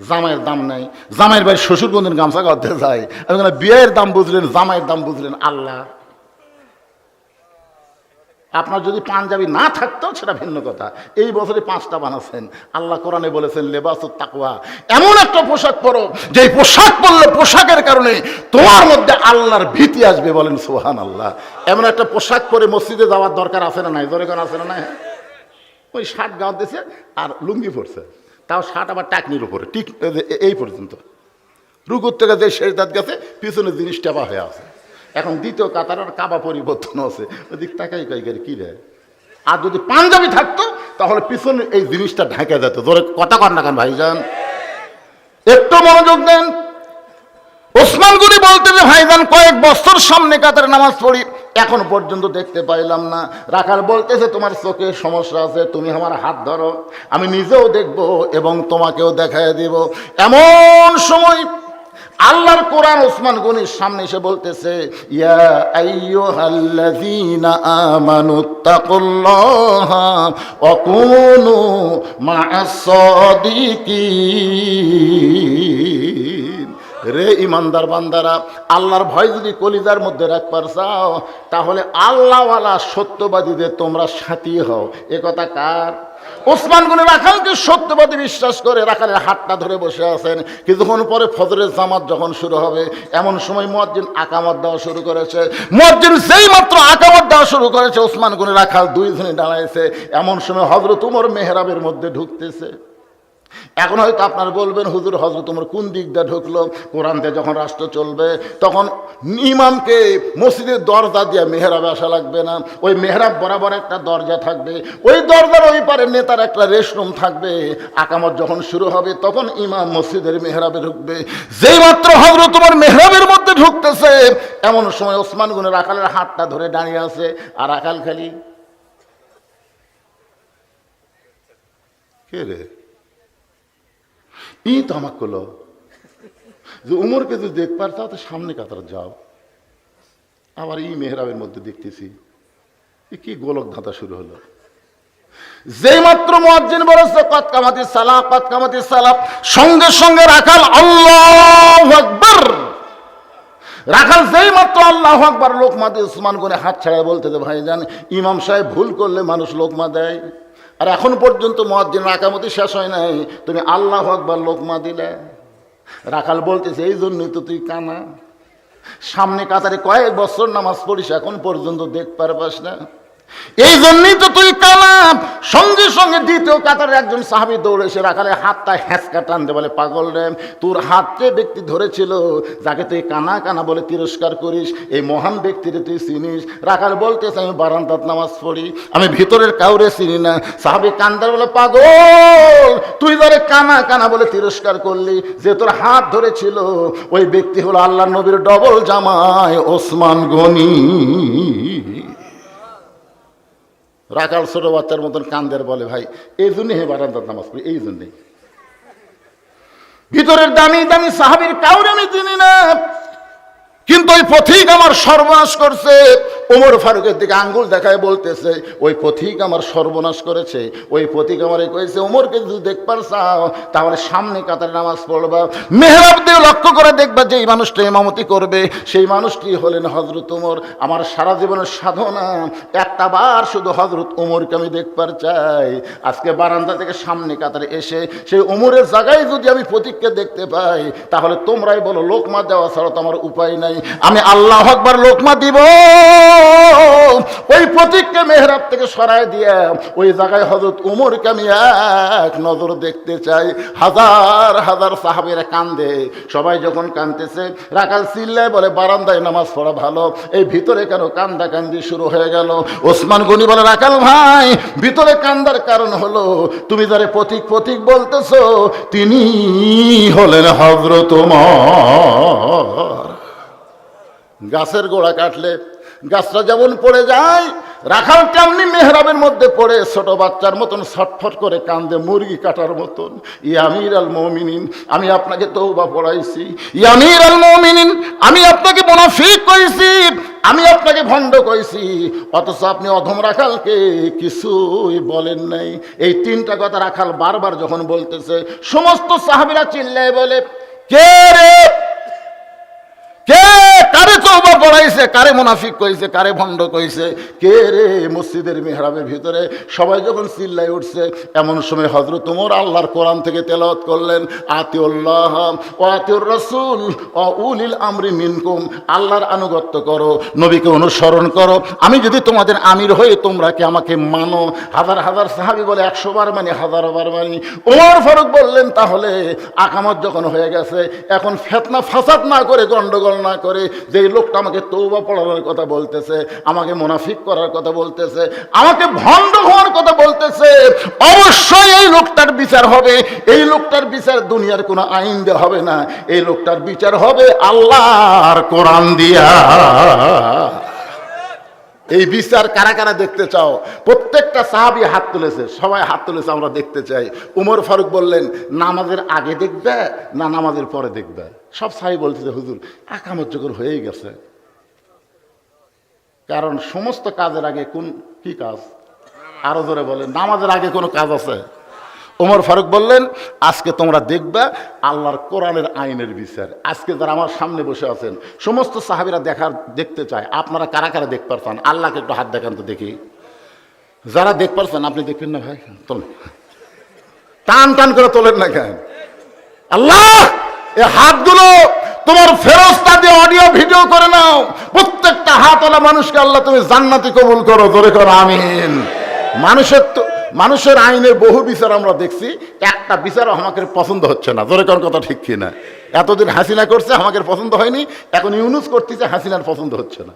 জামাইয়ের দাম নাই, জামাইয়ের বাড়ি শ্বশুর কোনদিন গামছা গাওয়াতে যায়? আমি বললাম বিয়ের দাম বুঝলেন, জামাইয়ের দাম বুঝলেন আল্লাহ। আপনার যদি পাঞ্জাবি না থাকতো সেটা ভিন্ন কথা, এই বছরে 5টা বানাচ্ছেন। আল্লাহ কোরআনে বলেছেন লেবাসুত তাকওয়া, এমন একটা পোশাক পরো যে পোশাক পরলে পোশাকের কারণে তোমার মধ্যে আল্লাহর ভীতি আসবে। বলেন সুবহানাল্লাহ। এমন একটা পোশাক পরে মসজিদে যাওয়ার দরকার আছে না নাই? জোরে কোন আছে না নাই? ওই শার্ট গাওয়া দিয়েছে আর লুঙ্গি পরছে, তাও শার্ট আবার টাকনির উপরে ঠিক এই পর্যন্ত, রুকুর থেকে যে শেষদাত গেছে পিছনে জিনিস টেপা হয়ে আছে। এখন দ্বিতীয় কাতারের কাবা পরিবর্তন আছে, ওদিক তাকাই কাইকারি কি রে। আর যদি পাঞ্জাবি থাকতো তাহলে পিছনে এই জিনিসটা ঢাকা যেত। ধরে কথা কর না কেন ভাইজান, একটু মনোযোগ দেন। ওসমান গনি বলতে যে ভাইজান কয়েক বছর সামনে কাতারে নামাজ পড়ি, এখন পর্যন্ত দেখতে পাইলাম না। রাখাল বলতেছে তোমার চোখের সমস্যা আছে, তুমি আমার হাত ধরো, আমি নিজেও দেখব এবং তোমাকেও দেখায় দিব। এমন সময় আল্লাহর কোরআন ওসমান গনির সামনে এসে বলতেছে ইয়া আইয়ুহাল্লাযীনা আমানুত্তাকুল্লাহা ওয়া কুনু মা'আস সাদিকিন। রে ইমানদার বান্দারা, আল্লাহর ভয় যদি কলিজার মধ্যে রাখবার চাও তাহলে আল্লাহওয়ালা সত্যবাদীদের তোমরা সাথী হও। এ কথা কার? ওসমান গনি রাখালকে সত্যবাদী বিশ্বাস করে রাখালের হাতটা ধরে বসে আছেন। কিছুক্ষণ পরে ফজরের জামাত যখন শুরু হবে এমন সময় মুয়াজ্জিন আকামত দেওয়া শুরু করেছে। মুয়াজ্জিন যেই মাত্র আকামত দেওয়া শুরু করেছে ওসমান গনি রাখাল দুইজনে দাঁড়াইছে। এমন সময় হযরত ওমর মেহরাবের মধ্যে ঢুকতেছে। এখন হয়তো আপনারা বলবেন হুজুর হযরত ওমর কোন দিক দিয়ে ঢুকলো? কোরআন দিয়ে যখন রাষ্ট্র চলবে তখন ইমামকে মসজিদের দরজা দিয়ে মেহরাবে আসা লাগবে না, ওই মেহরাব বরাবর একটা দরজা থাকবে, ওই দরজার ওই পারে নেতার একটা রেস্টরুম থাকবে। আকামত যখন শুরু হবে তখন ইমাম মসজিদের মেহরাবে ঢুকবে। যেই মাত্র হযরত ওমর মেহরাবের মধ্যে ঢুকতেছে এমন সময় ওসমান গনি রাখালের হাতটা ধরে দাঁড়িয়ে আছে। আর রাখাল খালি কে রে তো আমাকে বললো যে উমরকে যদি দেখবার চাও তো সামনে কাতার যাও। আবার এই মেহরাবের মধ্যে দেখতেছি কি গোলক ধাঁধা শুরু হলো। যেই মাত্র মুয়াজ্জিন বলেছে কদ কামাতিস সালাহ, কদ কামাতিস সালাহ, সঙ্গে সঙ্গে রাখাল আল্লাহু আকবার। রাখাল যেই মাত্র আল্লাহু আকবার লোকমা দিয়ে ওসমান গনি হাত ছাড়ায় বলতেছে ভাইজান ইমাম সাহেব ভুল করলে মানুষ লোকমা দেয়, আর এখন পর্যন্ত মুয়াজ্জিনের আকামতি শেষ হয় নাই, তুমি আল্লাহু আকবার লোকমা দিলে। রাখাল বলতেছে এই জন্যই তো তুই কানা, সামনে কাতারে কয়েক বছর নামাজ পড়িস এখন পর্যন্ত দেখতে পাস না, এই জন্যই তো তুই কানা। সঙ্গে সঙ্গে দ্বিতীয় কাতারে একজন সাহাবী দৌড়ে এসে রাখালের হাতটা হ্যাঁচকা টান দিয়ে বলে পাগল রে, তোর হাতকে ব্যক্তি ধরেছিল যাকে তুই কানা কানা বলে তিরস্কার করিস, এই মহান ব্যক্তিরে তুই চিনিস? রাখাল বলতেছে আমি বারান্দাত নামাজ পড়ি, আমি ভিতরের কাউরে চিনি না। সাহাবী কান্দার বলে পাগল তুই যারে কানা কানা বলে তিরস্কার করলি, যে তোর হাত ধরেছিল ওই ব্যক্তি হলো আল্লাহর নবীর ডবল জামাই ওসমান গনি। রাখাল ছোট বাচ্চার মতন কান্দের বলে ভাই এই জন্যই হে বারান্দার নামাজ পড়ি, এই জন্যই। ভিতরের দামি দামি সাহাবীর কাউরে আমি চিনি না, কিন্তু ওই পথিক আমার সর্বনাশ করছে। ওমর ফারুকের দিকে আঙ্গুল দেখায় বলতেছে, ওই পথিক আমার সর্বনাশ করেছে, ওই পথিক আমারে কয়েছে ওমরকে যদি দেখবার চাও তাহলে সামনে কাতারে নামাজ পড়বা, মেহরাব দিয়ে লক্ষ্য করে দেখবা যেই মানুষটা ইমামতি করবে সেই মানুষটি হলেন হযরত ওমর। আমার সারা জীবনের সাধনা একটা বার শুধু হযরত ওমরকে আমি দেখবার চাই। আজকে বারান্দা থেকে সামনে কাতারে এসে সেই ওমরের জায়গায় যদি আমি পথিককে দেখতে পাই তাহলে তোমরাই বলো লোকমা দেওয়া ছাড়া তো আমার উপায় নাই, আমি আল্লাহু আকবার লোকমা দিব। ওই পথিককে মেহরাব থেকে সরায় দিয়ে ওই জায়গায় হযরত ওমরকে আমি এক নজর দেখতে চাই। হাজার হাজার সাহাবীরা কান্দে, সবাই যখন কাঁদতেছে রাখাল চিল্লায় বলে বারান্দায় নামাজ পড়া ভালো, এই ভিতরে কেন কান্দা কান্দি শুরু হয়ে গেল? ওসমান গনি বলে রাখাল ভাই, ভিতরে কান্দার কারণ হলো তুমি যারে পথিক পথিক বলতেছো তিনি হলেন হযরত ওমর। গাছের গোড়া কাটলে গাছটা যেমন পড়ে যায়, রাখাল তেমনি মেহরাবের মধ্যে পড়ে ছোট বাচ্চার মতন ছটফট করে কান্দে, মুরগি কাটার মতন। ইয়া আমির আল মুমিনিন, আমি আপনাকে তওবা পড়াইছি। ইয়া আমির আল মুমিনিন, আমি আপনাকে মুনাফিক কইছি, আমি আপনাকে ভণ্ড কইছি, অথচ আপনি অধম রাখালকে কিছুই বলেন নাই। এই তিনটা কথা রাখাল বারবার যখন বলতেছে, সমস্ত সাহাবীরা চিল্লায় বলে, কে রে, কে কারে তওবা পড়াইছে, কারে মুনাফিক কইছে, কারে ভণ্ড কইছে, কে রে? মসজিদের মিহরাবের ভিতরে সবাই যখন চিল্লাই উঠছে, এমন সময় হযরত ওমর আল্লাহর কোরআন থেকে তেলাওয়াত করলেন, আতিউল্লাহ ওয়া আতিউর রাসূল ওয়া উলিল আমরি মিনকুম, আল্লাহর আনুগত্য করো, নবীকে অনুসরণ করো, আমি যদি তোমাদের আমির হই তোমরা কি আমাকে মানো? হাজার হাজার সাহাবী বলে 100 বার মানি, 1000 বার মানি। ওমর ফারুক বললেন, তাহলে আকামত যখন হয়ে গেছে, এখন ফিতনা ফাসাদ না করে, গন্ডগোল না করে, যে লোকটা আমাকে তওবা পড়ানোর কথা বলতেছে, আমাকে মুনাফিক করার কথা বলতেছে, আমাকে ভণ্ড হওয়ার কথা বলতেছে, অবশ্যই এই লোকটার বিচার হবে। এই লোকটার বিচার দুনিয়ার কোনো আইন দিয়ে হবে না, এই লোকটার বিচার হবে আল্লাহর কোরআন দিয়া। এই বিচার কারা কারা দেখতে চাও? প্রত্যেকটা সাহাবী হাত তুলেছে, সবাই হাত তুলেছে, আমরা দেখতে চাই। উমর ফারুক বললেন, নামাজের আগে দেখবে না নামাজের পরে দেখবে? সব সাহাবী বলতেছে, হুজুর আকামত যখন হয়েই গেছে, কারণ সমস্ত কাজের আগে কোন কি কাজ? আরো জোরে বলেন, নামাজের আগে কোনো কাজ আছে? ওমর ফারুক বললেন, আজকে তোমরা দেখবা আল্লাহর কোরআনের আইনের বিচার। আজকে যারা আমার সামনে বসে আছেন সমস্ত সাহাবীরা দেখতে চায়, আপনারা কারা কারা দেখতে পারছেন? আল্লাহকে একটু হাত দেখান তো দেখি। যারা দেখতে পারছেন আপনি দেখবেন না ভাই, তোলেন, টান টান করে তোলেন না কেন? আল্লাহ এই হাতগুলো তোমার ফেরেশতা দিয়ে অডিও ভিডিও করে নাও, প্রত্যেকটা হাতওয়ালা মানুষকে আল্লাহ তুমি জান্নাতি কবুল করো, জোরে করো আমিন। মানুষের আইনের বহু বিচার আমরা দেখছি, একটা বিচার আমাকে পছন্দ হচ্ছে না, জোরে কোন কথা ঠিক কিনা? এতদিন হাসিনা করছে, আমাকে পছন্দ হয়নি, এখন ইউনুস করতেছে, হাসিনার পছন্দ হচ্ছে না।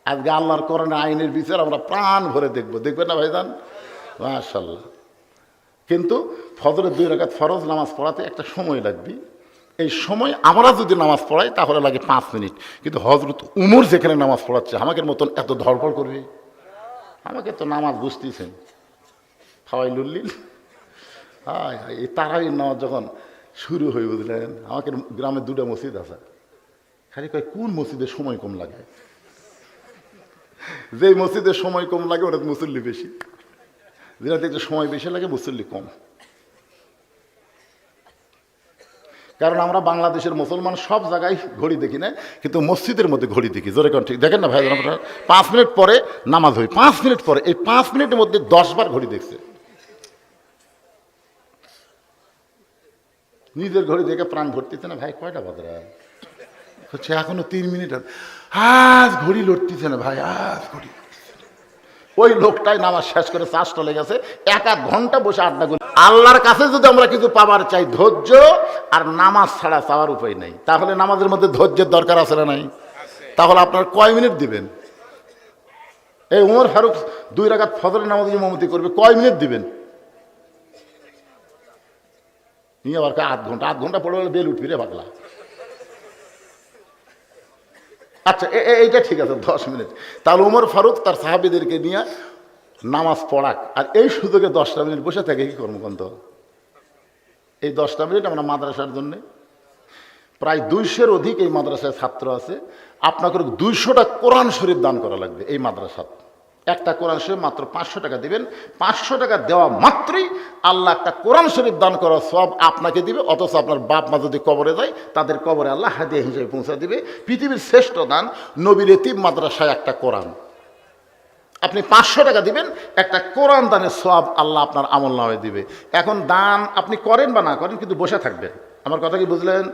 আজকে আল্লাহর কোরআনের আইনের বিচার আমরা প্রাণ ভরে দেখবো, দেখবেন না ভাইজান? মাশাআল্লাহ। কিন্তু ফজরের 2 রাকাত ফরজ নামাজ পড়াতে একটা সময় লাগবে। এই সময় আমরা যদি নামাজ পড়াই তাহলে লাগে 5 মিনিট, কিন্তু হযরত উমর যেখানে নামাজ পড়াচ্ছে আমাদের মতন এত ধড়ফড় করবে? আমাকে তো নামাজ বুঝতেছেন ফাওয়াই লুল্লিল। হায় হায়, এই তারাবির নামাজ যখন শুরু হয়ে, বুঝলেন, আমাকে গ্রামে 2টা মসজিদ আছে, খালি কয় কোন মসজিদে সময় কম লাগে? যে মসজিদে সময় কম লাগে ওটা মুসল্লি বেশি, যেটা দেখতে সময় বেশি লাগে মুসল্লি কম। কারণ আমরা বাংলাদেশের মুসলমান সব জায়গায় ঘড়ি দেখি না, কিন্তু মসজিদের মধ্যে ঘড়ি দেখি, জোরে কোন ঠিক দেখেন না ভাই? আপনারা 5 মিনিট পরে নামাজ হয়, 5 মিনিট পরে, এই 5 মিনিটের মধ্যে 10 বার ঘড়ি দেখছে। নিজের ঘড়ি দেখে প্রাণ ভরতেছে না ভাই, কয়টা বাজে হচ্ছে, এখনো 3 মিনিট, আজ ঘড়ি লড়তেছে না ভাই, আজ ঘড়ি। ওই লোকটাই নামাজ শেষ করে চাষ চলে গেছে, 1-1 ঘন্টা বসে আড্ডা করি। আল্লাহর কাছে যদি আমরা কিছু পাবার চাই, ধৈর্য আর নামাজ ছাড়া চাওয়ার উপায় নাই। তাহলে নামাজের মধ্যে ধৈর্যের দরকার আছে না নাই? তাহলে আপনার কয় মিনিট দিবেন? এই উমর ফারুক 2 রাকাত ফজরের নামাজ ইমামতি করবে, কয় মিনিট দিবেন? নিয়ে আবার 8 ঘন্টা, 8 ঘন্টা পড়ে বেল উঠবি রে পাগলা। আচ্ছা এইটা ঠিক আছে, 10 মিনিট। তাহলে উমর ফারুক তার সাহাবীদেরকে নিয়ে নামাজ পড়াক, আর এই সুযোগে 10টা মিনিট বসে থাকে কি কর্মকাণ্ড? এই 10টা মিনিট আমরা মাদ্রাসার জন্যে প্রায় 200-এর অধিক এই মাদ্রাসায় ছাত্র আছে। আপনাকে 200টা কোরআন শরীফ দান করা লাগবে এই মাদ্রাসাত। একটা কোরআন শরীফ মাত্র 500 টাকা দিবেন। 500 টাকা দেওয়া মাত্রই আল্লাহ একটা কোরআন শরীফ দান করার সব আপনাকে দিবে। অথচ আপনার বাপ মা যদি কবরে যায়, তাদের কবরে আল্লাহ হাদিয়া হিসেবে পৌঁছে দিবে। পৃথিবীর শ্রেষ্ঠ দান নবীর এতিম মাদ্রাসায় একটা কোরআন। আপনি 500 টাকা দিবেন, একটা কোরআন দানের সব আল্লাহ আপনার আমল নামায় দিবে। এখন দান আপনি করেন বা না করেন, কিন্তু বসে থাকবেন। আমার কথা কি বুঝলেন?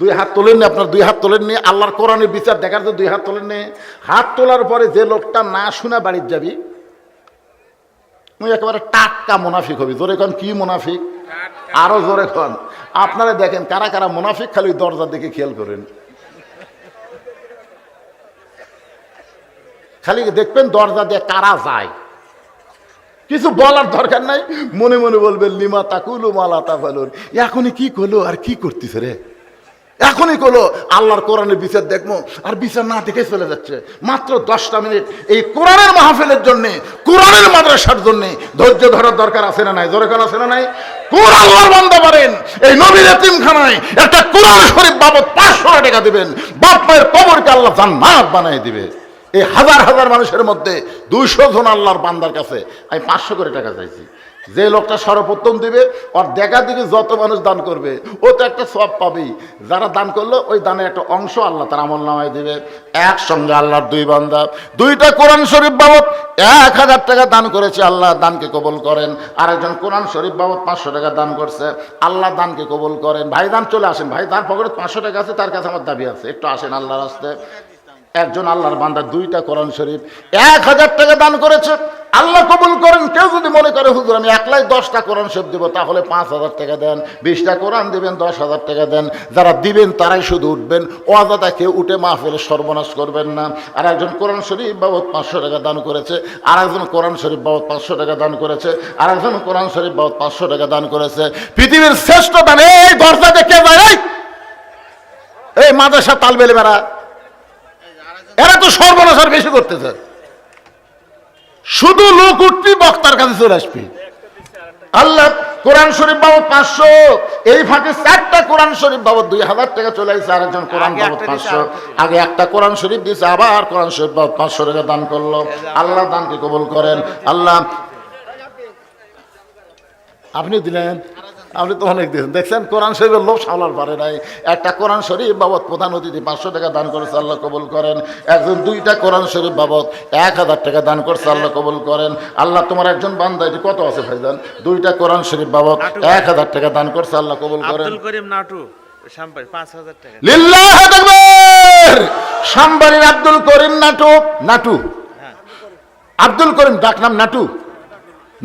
2 হাত তোলেননি, আপনার 2 হাত তোলেননি, আল্লাহর কোরআনের বিচার দেখার তো 2 হাত তোলেননি। হাত তোলার পরে যে লোকটা না শোনা বাড়ির যাবি, তুই একেবারে টাটকা মুনাফিক হবি। জোরে কন, কি মুনাফিক? আরো জোরে কন। আপনারা দেখেন কারা কারা মুনাফিক, খালি দরজার দিকে খেয়াল করেন। খালি দেখবেন দরজা দিয়ে কারা যায়, কিছু বলার দরকার নাই, মনে মনে বলবে লিমা তাকুলু মালা তাফালুন। এখনই কি করলো আর কি করতেছে রে, এখনই করলো। আল্লাহর কোরআনের বিচার দেখবো, আর বিচার না দেখে চলে যাচ্ছে। মাত্র 10টা মিনিট এই কোরআনের মাহফিলের জন্য, কোরআনের মাদ্রাসার জন্য ধৈর্য ধরার দরকার আছে না নাই? জোরে কোন আছে না নাই? কোরআন আল্লাহর বান্দা পারেন এই নবীর এতিমখানায় একটা কোরআন শরীফ বাবদ 500 টাকা দিবেন, বাপ মায়ের কবরকে আল্লাহ জান্নাত বানিয়ে দিবে। এই হাজার হাজার মানুষের মধ্যে 200 জন আল্লাহর বান্দার কাছে আমি 500 করে টাকা চাইছি। যে লোকটা সর্বপ্রথম দিবে, ওর দেখা দিকে যত মানুষ দান করবে ও তো একটা সওয়াব পাবেই। যারা দান করলো ওই দানের একটা অংশ আল্লাহ তার আমল নামায় দিবে। একসঙ্গে আল্লাহর 2 বান্দা 2টা কোরআন শরীফ বাবদ 1000 টাকা দান করেছে, আল্লাহ দানকে কবুল করেন। আরেকজন কোরআন শরীফ বাবদ 500 টাকা দান করছে, আল্লাহ দানকে কবুল করেন। ভাই দান চলে আসেন, ভাই তার পকেটে 500 টাকা আছে, তার কাছে আমার দাবি আছে, একটু আসেন আল্লাহর রাস্তায়। একজন আল্লাহর বান্দা 2টা কোরআন শরীফ 1000 টাকা দান করেছে, আল্লাহ কবুল করেন। কেউ যদি মনে করে হুজুর আমি একলাই 10টা কোরআন শরীফ দেবো, তাহলে 5000 টাকা দেন। 20টা কোরআন দিবেন, 10,000 টাকা দেন। যারা দিবেন তারাই শুধু উঠবেন, অযথা কেউ উঠে মাহফিলে সর্বনাশ করবেন না। আর একজন কোরআন শরীফ বাবদ 500 টাকা দান করেছে, আর একজন কোরআন শরীফ বাবদ 500 টাকা দান করেছে, আর একজন কোরআন শরীফ বাবদ 500 টাকা দান করেছে। পৃথিবীর শ্রেষ্ঠ দান এই দরজাতে কে যায়? এই মাদ্রাসা তালবেলে বেড়া, এরা তো সর্বনাশ বেশি করতেছে। শুধু লোক উঠবি, বক্তার কাছে চলে আসবি। আল্লাহ কোরআন শরীফ বাবদ 500, এই ফাঁকে 4টা কোরআন শরীফ বাবদ 2000 টাকা চলে আসছে। আরেকজন কোরআন বাবদ 500, আগে একটা কোরআন শরীফ দিয়েছে, আবার কোরআন শরীফ বাবদ 500 টাকা দান করলো। আল্লাহ দানকে কবুল করেন। আল্লাহ আপনি দিলেন, আপনি তো অনেক দিয়েছেন। দেখছেন কোরআন শরীফের লোভ সামলার পারে নাই। একটা কোরআন শরীফ বাবদ প্রধান অতিথি 500 টাকা দান করেছে, আল্লাহ কবুল করেন। একজন 2টা কোরআন শরীফ বাবদ 1000 টাকা দান করছে, আল্লাহ কবুল করেন। আল্লাহ তোমার একজন বান্দা, এটি কত আছে ভাইজান? 2টা কোরআন শরীফ বাবদ 1000 টাকা দান করছে, আল্লাহ কবুল করেন। আব্দুল করিম নাটু সাম্বারি 5000 টাকা। লিল্লাহু আকবার। সাম্বারির আব্দুল করিম নাটু, নাটু আব্দুল করিম, ডাক নাম নাটু।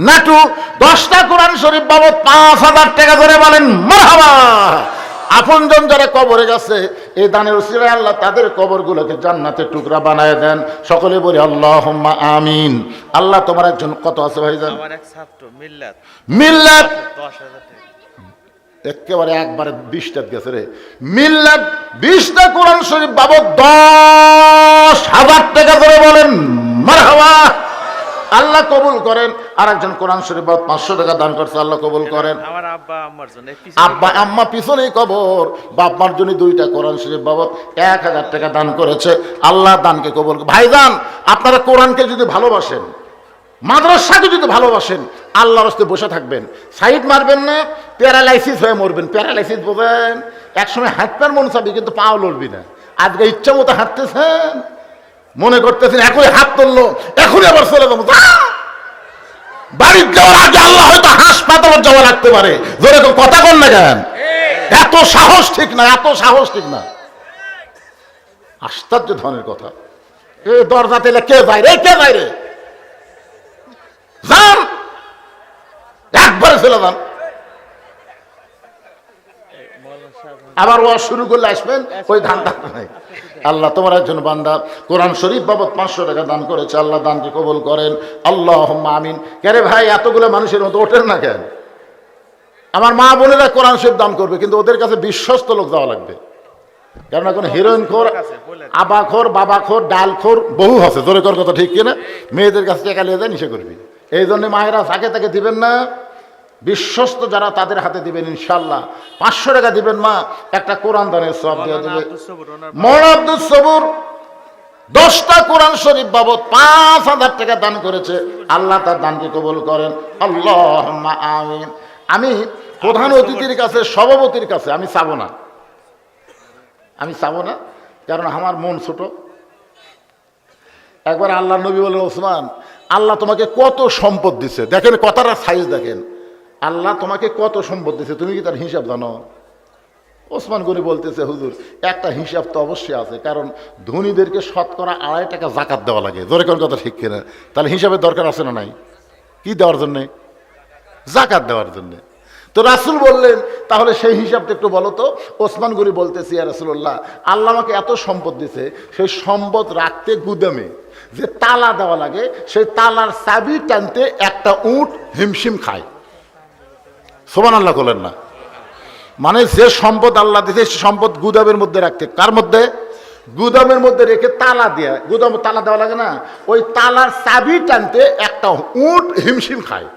নাটু 10টা কোরআন শরীফ বাবদ 5000 টাকা করে বলেন মারহাবা। আপনজন যারা কবরে গেছে, এই দানের উসিলায় আল্লাহ তাদের কবরগুলোকে জান্নাতের টুকরা বানায় দেন। সকলে বলি আল্লাহুম্মা আমিন। আল্লাহ তোমার একজন কত আছে ভাইজান? আমার এক ছাত্র মিল্লাত, মিল্লাত 10000 টাকা। একেবারে একবারে 20টা গেছে রে। মিল্লাত 20টা কোরআন শরীফ বাবদ 10,000 টাকা করে বলেন মারহাবা। আল্লাহ কবুল করেন। আর একজন কোরআন শরীফ বাবদ 500 টাকা দান করছে, আল্লাহ কবুল করেন। আমার আব্বা আম্মার জন্য, আব্বা আম্মা পিছনেই কবর, বাপ্পার জন্য 2টা কোরআন শরীফ বাবদ 1000 টাকা দান করেছে, আল্লাহ দানকে কবুল। ভাইজান আপনারা কোরআনকে যদি ভালোবাসেন, মাদ্রাসাকে যদি ভালোবাসেন, আল্লাহর রাস্তায় বসে থাকবেন, সাইড মারবেন না, প্যারালাইসিস হয়ে মরবেন। প্যারালাইসিস বোঝেন? একসময় হাঁটবার মন চাবি, কিন্তু পাও লড়বি না। আজকে ইচ্ছা মতো হাঁটতেছেন, মনে করতেছেন এখনই হাত তুললো, এখনই আবার চলে যাবো। বাড়ির যাওয়ার আগে আল্লাহ হয়তো হাসপাতালে যাওয়া লাগতে পারে। জোরে কথা বল না কেন? এত সাহস ঠিক না, এত সাহস ঠিক না। আশ্চর্য ধরনের কথা। এই দরজা তেলে কে যায় রে, কে যায় রে? যান, একবারে চলে যান। আবার ওয়াজ শুরু করলে আসবেন, ওই ধান্দা নাই। আল্লাহ তোমার একজন বান্দা কোরআন শরীফ বাবদ 500 টাকা দান করেছে, আল্লাহ দানকে কবুল করেন। আল্লাহুম্মা আমিন। কেরে ভাই এতগুলো মানুষের মতো ওঠেন না কেন? আমার মা বোনেরা কোরআন শরীফ দান করবে, কিন্তু ওদের কাছে বিশ্বস্ত লোক যাওয়া লাগবে। কারণ এখন হিরোইন খোর, আবা খোর, বাবা খোর, ডাল খোর বহু আছে। জোরে কর কথা ঠিক কিনা? মেয়েদের কাছে টাকা নিয়ে যায়, নিষে করবি। এই জন্য মায়েরা যাকে তাকে দিবেন না। বিশ্বস্ত যারা তাদের হাতে দিবেন ইনশাল্লাহ 500 টাকা দিবেন মা, একটা কোরআন দানের সওয়াব দিয়ে দেবে। মৌলানা আব্দুস সবুর 10টা কোরআন শরীফ বাবদ 5000 টাকা দান করেছে। আল্লাহ তার দানকে কবুল করেন, আল্লাহুম্মা আমিন। আমি প্রধান অতিথির কাছে, সভাপতির কাছে আমি চাবো না, কারণ আমার মন ছোট। একবার আল্লাহ নবী বলেন, ওসমান আল্লাহ তোমাকে কত সম্পদ দিছে, দেখেন কথাটা সাইজ দেখেন, আল্লাহ তোমাকে কত সম্পদ দিছে, তুমি কি তার হিসাব জানো? ওসমান গনি বলতেছে, হুজুর একটা হিসাব তো অবশ্যই আছে, কারণ ধনীদেরকে শতকরা 2.5 টাকা জাকাত দেওয়া লাগে, জোরে কোন কথা ঠিক কিনা? তাহলে হিসাবের দরকার আছে না নাই? কি দেওয়ার জন্যে? জাকাত দেওয়ার জন্যে। তো রাসূল বললেন, তাহলে সেই হিসাবটা একটু বলো তো। ওসমান গনি বলতেছি, ইয়া রাসূলুল্লাহ, আল্লাহ আমাকে এত সম্পদ দিছে, সেই সম্পদ রাখতে গুদামে যে তালা দেওয়া লাগে, সেই তালার চাবি টানতে একটা উট হিমশিম খায়। সুবহানাল্লাহ বলেন না? মানে যে সম্পদ আল্লাহ দিয়েছে সে সম্পদ গুদামের মধ্যে রাখতে, কার মধ্যে? গুদামের মধ্যে রেখে তালা দিয়ে, গুদামে তালা দেওয়া লাগে না, ওই তালার চাবি টানতে একটা উট হিমশিম খায়।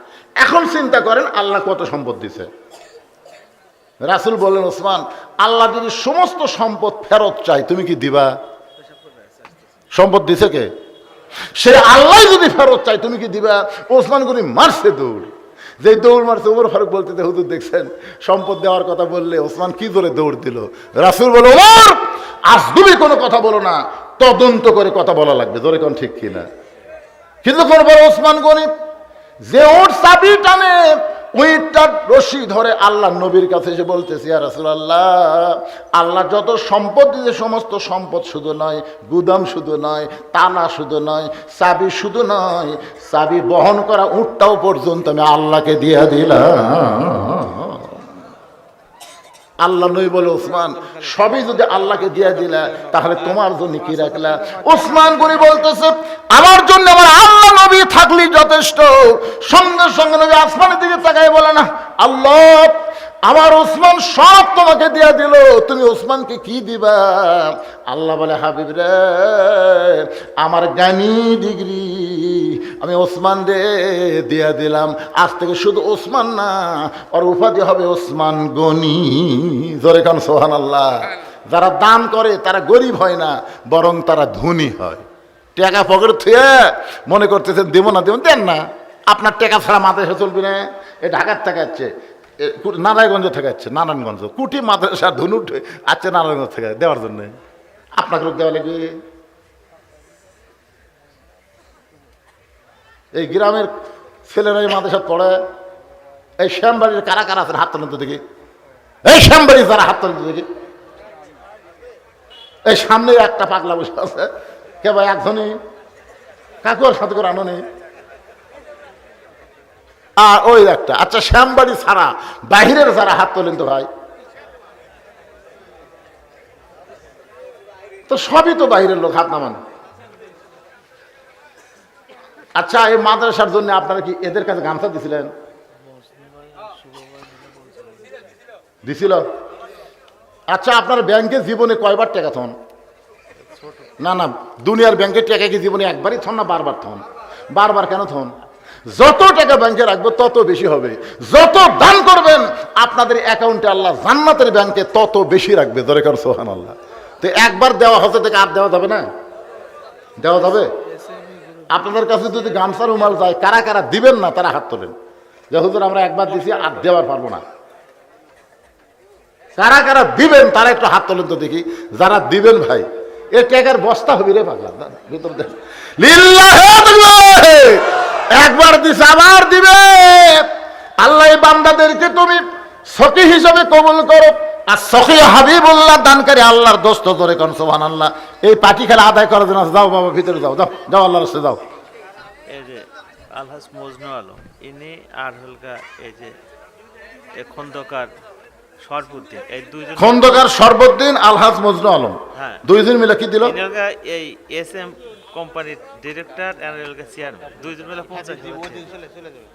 এখন চিন্তা করেন আল্লাহ কত সম্পদ দিছে। রাসূল বললেন, ওসমান আল্লাহ যদি সমস্ত সম্পদ ফেরত চাই, তুমি কি দিবা? সম্পদ দিছে কে? সে আল্লাহ যদি ফেরত চাই, তুমি কি দিবা? ওসমান গনি মারছে দৌড়, যে দৌড় মারছে ওমর ফারুক বলতে, হুজুর দেখছেন সম্পদ দেওয়ার কথা বললে ওসমান কি জোরে দৌড় দিল। রাসূল বলে, ওমর আজগুবি কোনো কথা বলো না, তদন্ত করে কথা বলা লাগবে, জোরে কোন ঠিক কিনা? কিন্তু কোন বড় ওসমান গনি যে ওর চাবি টানে, ওইটার রশি ধরে আল্লাহ নবীর কাছে এসে বলতেছে, ইয়া রাসূলুল্লাহ, আল্লাহ যত সম্পদ দিয়েছে সমস্ত সম্পদ শুধু নয়, গুদাম শুধু নয়, তালা শুধু নয়, চাবি শুধু নয়, চাবি বহন করা উটটাও পর্যন্ত আমি আল্লাহকে দিয়ে দিলাম। আল্লাহ নবী বলে, ওসমান সবই যদি আল্লাহকে দিয়ে দিলা, তাহলে তোমার জন্য কি রাখলা? ওসমান গনি বলতেছে, আমার জন্য আমার আল্লাহ নবী থাকলেই যথেষ্ট। সঙ্গে সঙ্গে নবী আসমানের দিকে তাকায় বলে, না আল্লাহ, আমার ওসমান সব তোমাকে দিয়ে দিল, তুমি ওসমানকে কি দিবা? আল্লাহ বলে, হাবিব রে, আমার জ্ঞানী ডিগ্রি আমি ওসমান রে দিয়ে দিলাম। আজ থেকে শুধু ওসমান না, আর উপাধি হবে ওসমান গনি। জোরে কান সুবহানাল্লাহ। যারা দান করে তারা গরিব হয় না, বরং তারা ধনী হয়। টাকা পকেট থুয়ে মনে করতেছেন দেব না, দেন না। আপনার টাকা ছাড়া মাদ্রাসা চলবে না। এ ঢাকার থেকে আসছে, নারায়ণগঞ্জ থেকে আসছে, নারায়ণগঞ্জ কুটি মাদ্রাসা ধনু আসছে নারায়ণগঞ্জ থেকে দেওয়ার জন্য। আপনাকে লোক দেওয়া লাগবে? এই গ্রামের ছেলেরা এই মাদ্রাসা পড়ে। এই শ্যামবাড়ির কারা কারা আছেন? হাত তোলেন তো দেখি। এই শ্যামবাড়ি যারা, হাত তোলেন তো দেখি। এই সামনে একটা পাগলা বসে আছে, কে ভাই? একজনই কাকুয়ার সাথে করে আনো নেই। আর ওই একটা, আচ্ছা শ্যামবাড়ি ছাড়া বাহিরের যারা, হাত তোলেন তো ভাই। তো সবই তো বাহিরের লোক, হাত নামান। আচ্ছা, এই মাদ্রাসার জন্য আপনারা কি এদের কাছে গামছা দিছিলেন? দিছিল? আচ্ছা, আপনার ব্যাংকে জীবনে কয়বার টাকা থন? না না, দুনিয়ার ব্যাংকের টাকা কি জীবনে একবারই থন না বারবার থন? বারবার কেন থন? যত টাকা ব্যাংকে রাখবো তত বেশি হবে। যত দান করবেন আপনাদের অ্যাকাউন্টে আল্লাহ জান্নাতের ব্যাংকে তত বেশি রাখবে। জোরে কর সুবহানাল্লাহ। তো একবার দেওয়া হচ্ছে থেকে আর দেওয়া যাবে না? দেওয়া যাবে? আপনাদের কাছে যদি গামছা রুমাল যায়, কারা কারা দিবেন না তারা হাত তোলেন, যে হুজুর আমরা একবার দিছি আর দেওয়ার পারবো না। কারা কারা দিবেন তারা একটু হাত তোলেন তো দেখি। যারা দিবেন ভাই, এ টাকার বস্তা হবি রে পাগলা, ভিতর দেখ। একবার দিছে আবার দিবে। আল্লাহ এই বান্দাদেরকে তুমি সখী হিসেবে কবুল করো। আর সখী হাবিবুল্লাহ দানকারী আল্লাহর দোস্ত, ধরে কোন সুবহানাল্লাহ। এই পাটি খেলা আদায় করার জন্য যাও বাবা, ভিতরে যাও, যাও যাও, আল্লাহর রাস্তায় যাও। এই যে আলহাজ মজনু আলম, ইনি আর হলকা এই যে খন্দকার শরফুদ্দিন, এই দুইজন। খন্দকার শরফুদ্দিন, আলহাজ মজনু আলম, হ্যাঁ, দুইজন মিলে কি দিল? এই এসএম কোম্পানির ডিরেক্টর আর চেয়ারম্যান, দুইজন মিলে 50,000।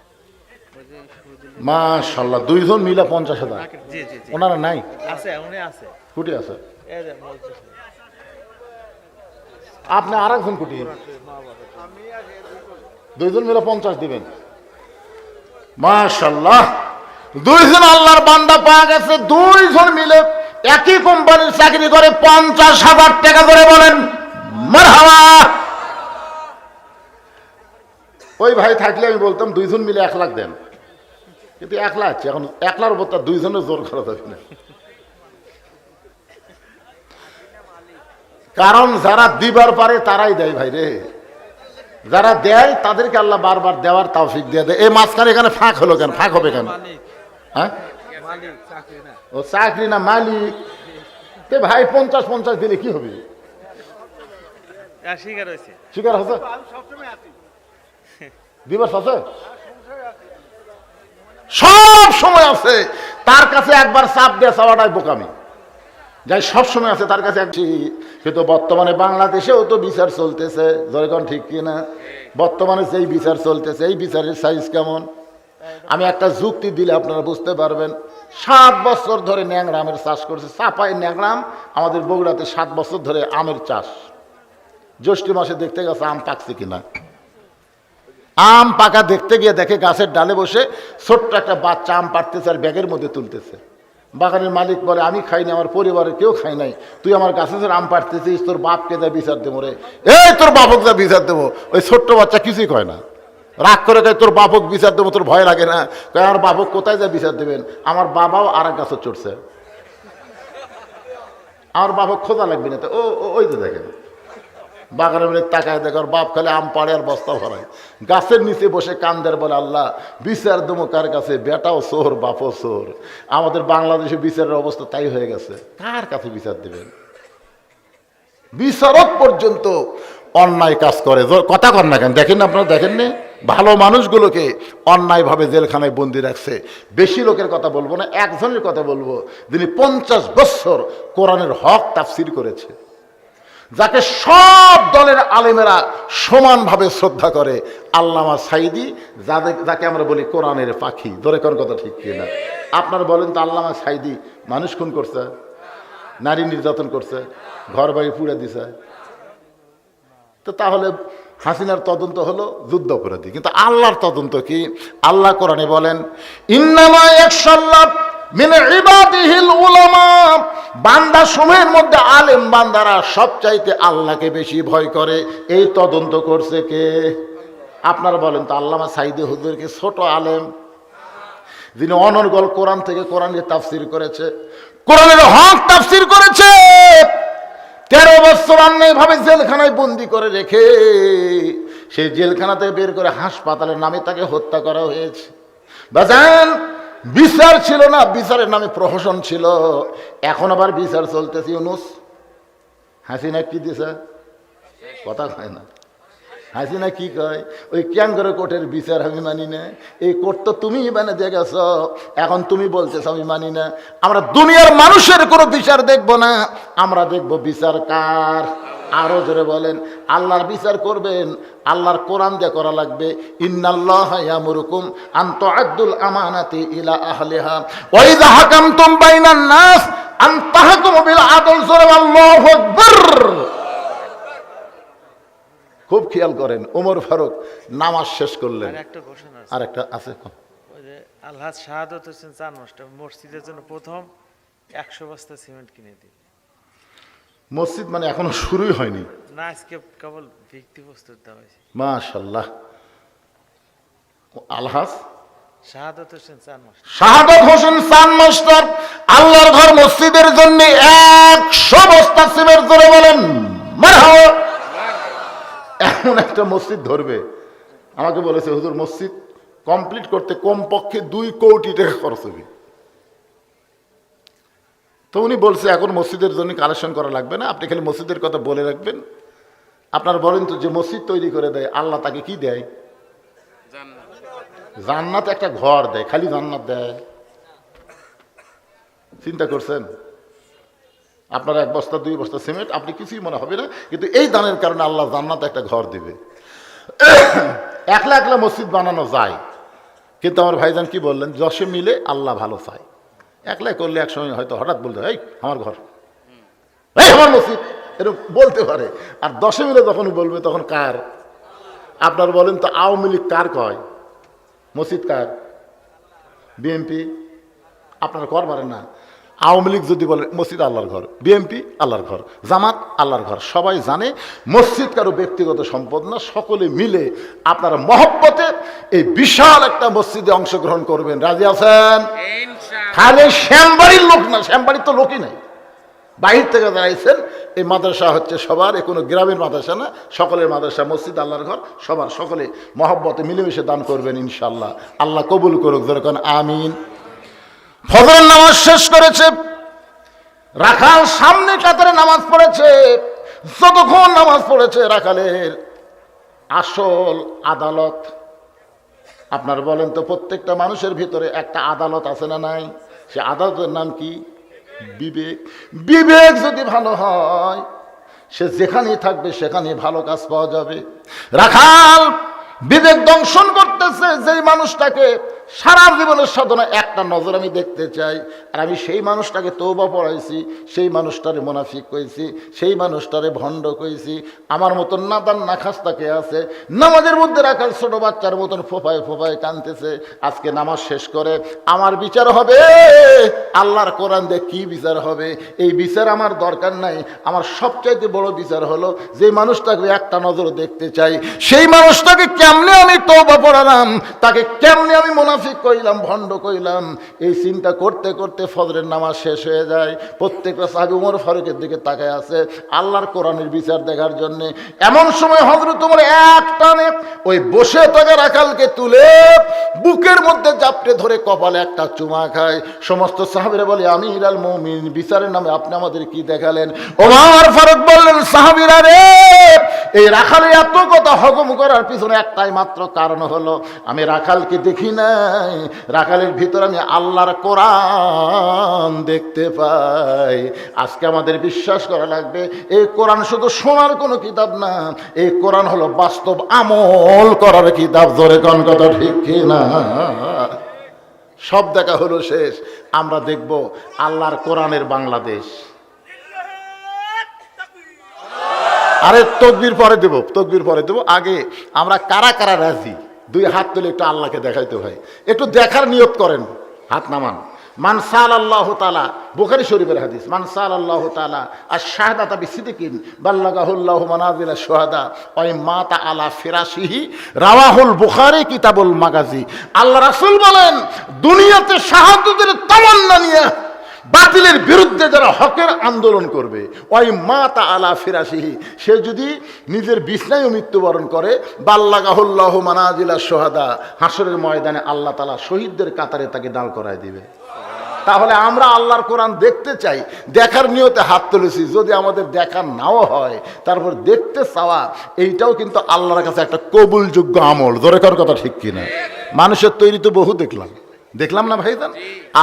মাশাআল্লাহ, দুইজন মিলে 50,000। জি জি জি, ওনারা নাই? আছে, উনি আছে। কুটি আছে? এই যে মজনু। আপনি আর একজন কুটি, দুইজন মিলে 50 দিবেন। মাশাআল্লাহ, দুইজন আল্লাহর বান্দা পাওয়া গেছে, দুইজন মিলে একই কোম্পানির চাকরি করে 50,000 টাকা করে, বলেন মারহাবা। ওই ভাই থাকলে আমি বলতাম দুইজন মিলে 1 লাখ দেন, কিন্তু 1 লাখ এখন 1 লাখের উপর তার দুইজনের জোর করা যাবে না। কারণ যারা দিবার পারে তারাই দেয় ভাই রে, যারা দেয় তাদেরকে আল্লাহ বারবার দেওয়ার তৌফিক দিয়ে দেয়। এই মাঝখানে এখানে ফাঁক হলো কেন? ফাঁক হবে কেন? হ্যাঁ, ও চাকরি না মালিক। তে ভাই 50-50 দিলে কি হবে? শিকার হচ্ছে দিবস আছে, সব সময় আছে তার কাছে। একবার চাপ দিয়ে চাওয়াটাই বোকামি। যাই সব সময় আছে তার কাছে। কিন্তু বর্তমানে বাংলাদেশেও তো বিচার চলতেছে, যখন ঠিক কিনা? বর্তমানে যেই বিচার চলতেছে, এই বিচারের সাইজ কেমন? আমি একটা যুক্তি দিলে আপনারা বুঝতে পারবেন। 7 বছর ধরে ন্যাংরা আমের চাষ করছে চাপাই ন্যাংরাম। আমাদের বগুড়াতে 7 বছর ধরে আমের চাষ। জ্যৈষ্ঠ মাসে দেখতে গেছে আম পাকছে কিনা। আম পাকা দেখতে গিয়ে দেখে গাছের ডালে বসে ছোট্ট একটা বাচ্চা আম পাড়তেছে আর ব্যাগের মধ্যে তুলতেছে। বাগানের মালিক বলে, আমি খাইনি, আমার পরিবারের কেউ খাই নাই, তুই আমার গাছে আম পাড়তেছিস, তোর বাপকে যা বিচার দেবো রে। এই তোর বাপক যা বিচার দেবো। ওই ছোট্ট বাচ্চা কিছুই কয় না, রাগ করে কয় তোর বাপক বিচার দেবো, তোর ভয় লাগে না? কয় আমার বাপক কোথায় যা বিচার দেবেন, আমার বাবাও আর এক গাছে চড়ছে, আমার বাপক খোঁজা লাগবে না। তো ওই তো দেখেন বাগানের মধ্যে তাকায় দেখো বাপ খালি আম পাড়ে আর বস্তা ভরায়, গাছের নিচে বসে কান্দের বলে, আল্লাহ বিচার দেবো কার কাছে? বেটাও চোর, বাপও চোর। আমাদের বাংলাদেশে বিচারের অবস্থা তাই হয়ে গেছে। কার কাছে বিচার দেবেন? বিচারক পর্যন্ত অন্যায় কাজ করে। কথা কর না কেন? দেখেন আপনারা, দেখেননি ভালো মানুষগুলোকে অন্যায়ভাবে জেলখানায় বন্দি রাখছে। বেশি লোকের কথা বলবো না, একজনের কথা বলবো, যিনি 50 বছর কোরআনের হক তাফসীর করেছে, যাকে সব দলের আলেমেরা সমানভাবে শ্রদ্ধা করে, আল্লামা সাইদি, যাকে আমরা বলি কোরআনের পাখি। ধরে কোন কথা ঠিক কিনা? আপনারা বলেন তো, আল্লামা সাইদি মানুষ খুন করছে, নারী নির্যাতন করছে, ঘর বাড়ি পুড়ে দিছে, তো তাহলে হাসিনার তদন্ত হলো যুদ্ধ অপরাধী। কিন্তু আল্লাহর তদন্ত কি? আল্লাহ কোরআনে বলেন, ইন্নামা ইয়াখশাল্লাহ মিন ইবাদিহিল উলামা, বান্দা সময়ের মধ্যে আলেম বান্দারা সবচাইতে আল্লাহকে বেশি ভয় করে। এই তদন্ত করছে কে? আপনারা বলেন তো, আল্লামা সাইদি হুজুরকে ছোট আলেম, যিনি অনর্গল কোরআন থেকে কোরআনের তাফসীর করেছে, কোরআনের হক তাফসীর করেছে, 13 বছর অন্যায়ভাবে জেলখানায় বন্দি করে রেখে সেই জেলখানাতে বের করে হাসপাতালের নামে তাকে হত্যা করা হয়েছে। বাজান, বিচার ছিল না, বিচারের নামে প্রহসন ছিল। এখন আবার বিচার চলতেছে। ইউনূস হাসিনা কি দিছে? কথা কয় না। হাসিনা কি কয়? ওই ক্যাঙ্গারু কোর্টের বিচার আমি মানি না। এই কোর্ট তো তুমি মানে দিয়ে গেছ, এখন তুমি বলতেছ আমি মানি না। আমরা দুনিয়ার মানুষের কোনো বিচার দেখব না, আমরা দেখব বিচার কার। আরো জোরে বলেন, আল্লাহর বিচার করবেন, আল্লাহর কোরআন দিয়ে করা লাগবে। ইন্নাল্লাহা ইয়ামুরুকুম আন তুআদ্দুল আমানাতি ইলা আহলিহা ওয়া ইযা হাকামতুম বাইনান নাস আন তাহকুমু বিল আদল। জোরে আল্লাহু আকবার। খুব খেয়াল করেন, ওমর ফারুক নামাজ শেষ করলেন। আর একটা আছে, আলহাজ শাহাদত হোসেন চান মাস্টার মসজিদের জন্য প্রথম 100 বস্তা সিমেন্ট কিনে দিই। মসজিদ মানে এখনো শুরুই হয়নি না, আজকে কেবল ভিত্তি প্রস্তুত দেওয়া হয়েছে। মাশাআল্লাহ। আলহাজ শাহাদত হোসেন চান মাস্টার, শাহাদত হোসেন চান মাস্টার আল্লাহর ঘর মসজিদের জন্য 100 বস্তা সিমেন্ট করে বলেন মারহাবা। এমন একটা মসজিদ ধরবে, আমাকে বলেছে হুজুর মসজিদ কমপ্লিট করতে কমপক্ষে 2 কোটি টাকা খরচ হবে। তো উনি বলছে এখন মসজিদের জন্য কালেকশন করা লাগবে না, আপনি খালি মসজিদের কথা বলে রাখবেন। আপনার বলেন তো, যে মসজিদ তৈরি করে দেয় আল্লাহ তাকে কি দেয়? জান্নাত একটা ঘর দেয়, খালি জান্নাত দেয়? চিন্তা করছেন? আপনার 1 বস্তা 2 বস্তা সিমেন্ট আপনি কিছুই মনে হবে না, কিন্তু এই দানের কারণে আল্লাহ জান্নাত একটা ঘর দিবে। একলা একলা মসজিদ বানানো যায়, কিন্তু আমার ভাইজান কি বললেন, 10 মিলে আল্লাহ ভালো চায়। একলাই করলে এক সময় হয়তো হঠাৎ বলতে, এই আমার ঘর, এই আমার মসজিদ, এরকম বলতে পারে। আর 10 মিলে যখন বলবে তখন কার? আপনার বলেন তো, আওয়ামী লীগ কার কয়? মসজিদ কার? বিএনপি? আপনারা ঘর পারেন না। আওয়ামী লীগ যদি বলে মসজিদ আল্লাহর ঘর, বিএনপি আল্লাহর ঘর, জামাত আল্লাহর ঘর, সবাই জানে মসজিদ কারো ব্যক্তিগত সম্পদ না। সকলে মিলে আপনারা মহব্বতে এই বিশাল একটা মসজিদে অংশগ্রহণ করবেন। রাজি আছেন? খালি শ্যামবাড়ির লোক না, শ্যামবাড়ির তো লোকই নাই, বাহির থেকে দাঁড়াইছেন। এই মাদ্রাসা হচ্ছে সবার, এ কোনো গ্রামের মাদ্রাসা না, সকলের মাদ্রাসা, মসজিদ আল্লাহর ঘর, সবার সকলে মহব্বতে মিলেমিশে দান করবেন ইনশাল্লাহ। আল্লাহ কবুল করুক, যেরকম আমিন। ফজরের নামাজ শেষ করেছে, রাখাল সামনে কাতারে নামাজ পড়েছে। যতক্ষণ নামাজ পড়েছে, রাখালের আসল আদালত, আপনার বলেন তো, প্রত্যেকটা মানুষের ভিতরে একটা আদালত আছে না নাই? সে আদালতের নাম কি? বিবেক। বিবেক যদি ভালো হয়, সে যেখানেই থাকবে সেখানেই ভালো কাজ পাওয়া যাবে। রাখাল বিবেক দংশন করতেছে। যেই মানুষটাকে সারা জীবনের সাধনা একটা নজর আমি দেখতে চাই, আর আমি সেই মানুষটাকে তওবা পড়াইছি, সেই মানুষটারে মুনাফিক কইছি, সেই মানুষটারে ভণ্ড কইছি। আমার মতন নাদান নাখাস্তাকে আছে, নামাজের মধ্যে রাখার ছোট বাচ্চার মতন ফোফায় ফোফায় কাঁদতেছে। আজকে নামাজ শেষ করে আমার বিচার হবে, আল্লাহর কোরআন দিয়ে কি বিচার হবে? এই বিচার আমার দরকার নাই। আমার সবচাইতে বড় বিচার হলো, যে মানুষটাকে একটা নজর দেখতে চাই, সেই মানুষটাকে কেমনে আমি তওবা পড়ালাম, তাকে কেমনে আমি মুনাফিক কইলাম, ভণ্ড কইলাম। এই চিন্তা করতে করতে ফজরের নামাজ শেষ হয়ে যায়। প্রত্যেকটা সাহাবী ওমর ফারুকের দিকে তাকায় আছে আল্লাহর কোরআনের বিচার দেখার জন্য। এমন সময় হযরত ওমর এক টানে ওই বসে থাকা রাখালকে তুলে বুকের মধ্যে জাপটে ধরে কপালে একটা চুমা খায়। সমস্ত সাহাবীরা বলে, আমিরুল মুমিনিন, বিচারের নামে আপনি আমাদের কি দেখালেন? ওমর ফারুক বললেন, সাহাবীরা রে, এই রাখালের এত কথা হজম করার পিছনে একটাই মাত্র কারণ হলো, আমি রাখালকে দেখি নাই, রাখালের ভিতর আমি আল্লাহর কোরআন দেখতে পাই। আজকে আমাদের বিশ্বাস করা লাগবে, এই কোরআন শুধু শোনার কোনো কিতাব না, এই কোরআন হলো বাস্তব আমল করার কিতাব। জোরে কোন কথা ঠিক কি না? সব দেখা হলো শেষ, আমরা দেখব আল্লাহর কোরআনের বাংলাদেশ। আরে তকবীর পরে দেব, তকবীর পরে দেব। আগে আমরা কারা কারা রাজি, দুই হাত তুলে একটু আল্লাহকে দেখাইতে হয়, একটু দেখার নিয়ত করেন, হাত নামান। মান সাআলাল্লাহু তাআলা, বুখারী শরীফের হাদিস, মান সাআলাল্লাহু তাআলা আশ-শাহাদাতা বিসিদকিন বাল্লাগাহুল্লাহু মানাজিলা শুহাদা ওয়া মাতা আলা ফিরাশিহি, রাওয়াহুল বুখারী কিতাবুল মাগাজি। আল্লাহ রাসূল বলেন, দুনিয়াতে শাহাদাতের তামান্না নিয়ে বাতিলের বিরুদ্ধে যারা হকের আন্দোলন করবে, ওই মাতা আলা ফিরাশিহি, সে যদি নিজের বিছনায় মৃত্যুবরণ করে, বাল্লাগাহুল্লাহু মানাজিলা শুহাদা, হাসরের ময়দানে আল্লাহ তাআলা শহীদদের কাতারে তাকে দাঁড় করায় দিবে। তাহলে আমরা আল্লাহর কোরআন দেখতে চাই, দেখার নিয়তে হাত তুলেছি। যদি আমাদের দেখা নাও হয়, তারপর দেখতে চাওয়া, এইটাও কিন্তু আল্লাহর কাছে একটা কবুলযোগ্য আমল। জোরে কর কথা ঠিক কিনা? মানুষের তৈরি তো বহু দেখলাম না ভাইজান?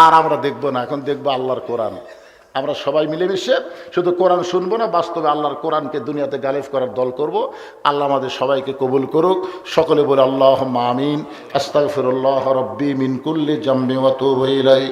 আর আমরা দেখবো না, এখন দেখবো আল্লাহর কোরআন। আমরা সবাই মিলেমিশে শুধু কোরআন শুনবো না, বাস্তবে আল্লাহর কোরআনকে দুনিয়াতে গালিব করার দল করব। আল্লাহ আমাদের সবাইকে কবুল করুক। সকলে বলে আল্লাহুম্মা আমিন। আস্তাগফিরুল্লাহ রাব্বি মিন কুল্লি জামবি ওয়া আতুবু ইলাইহি।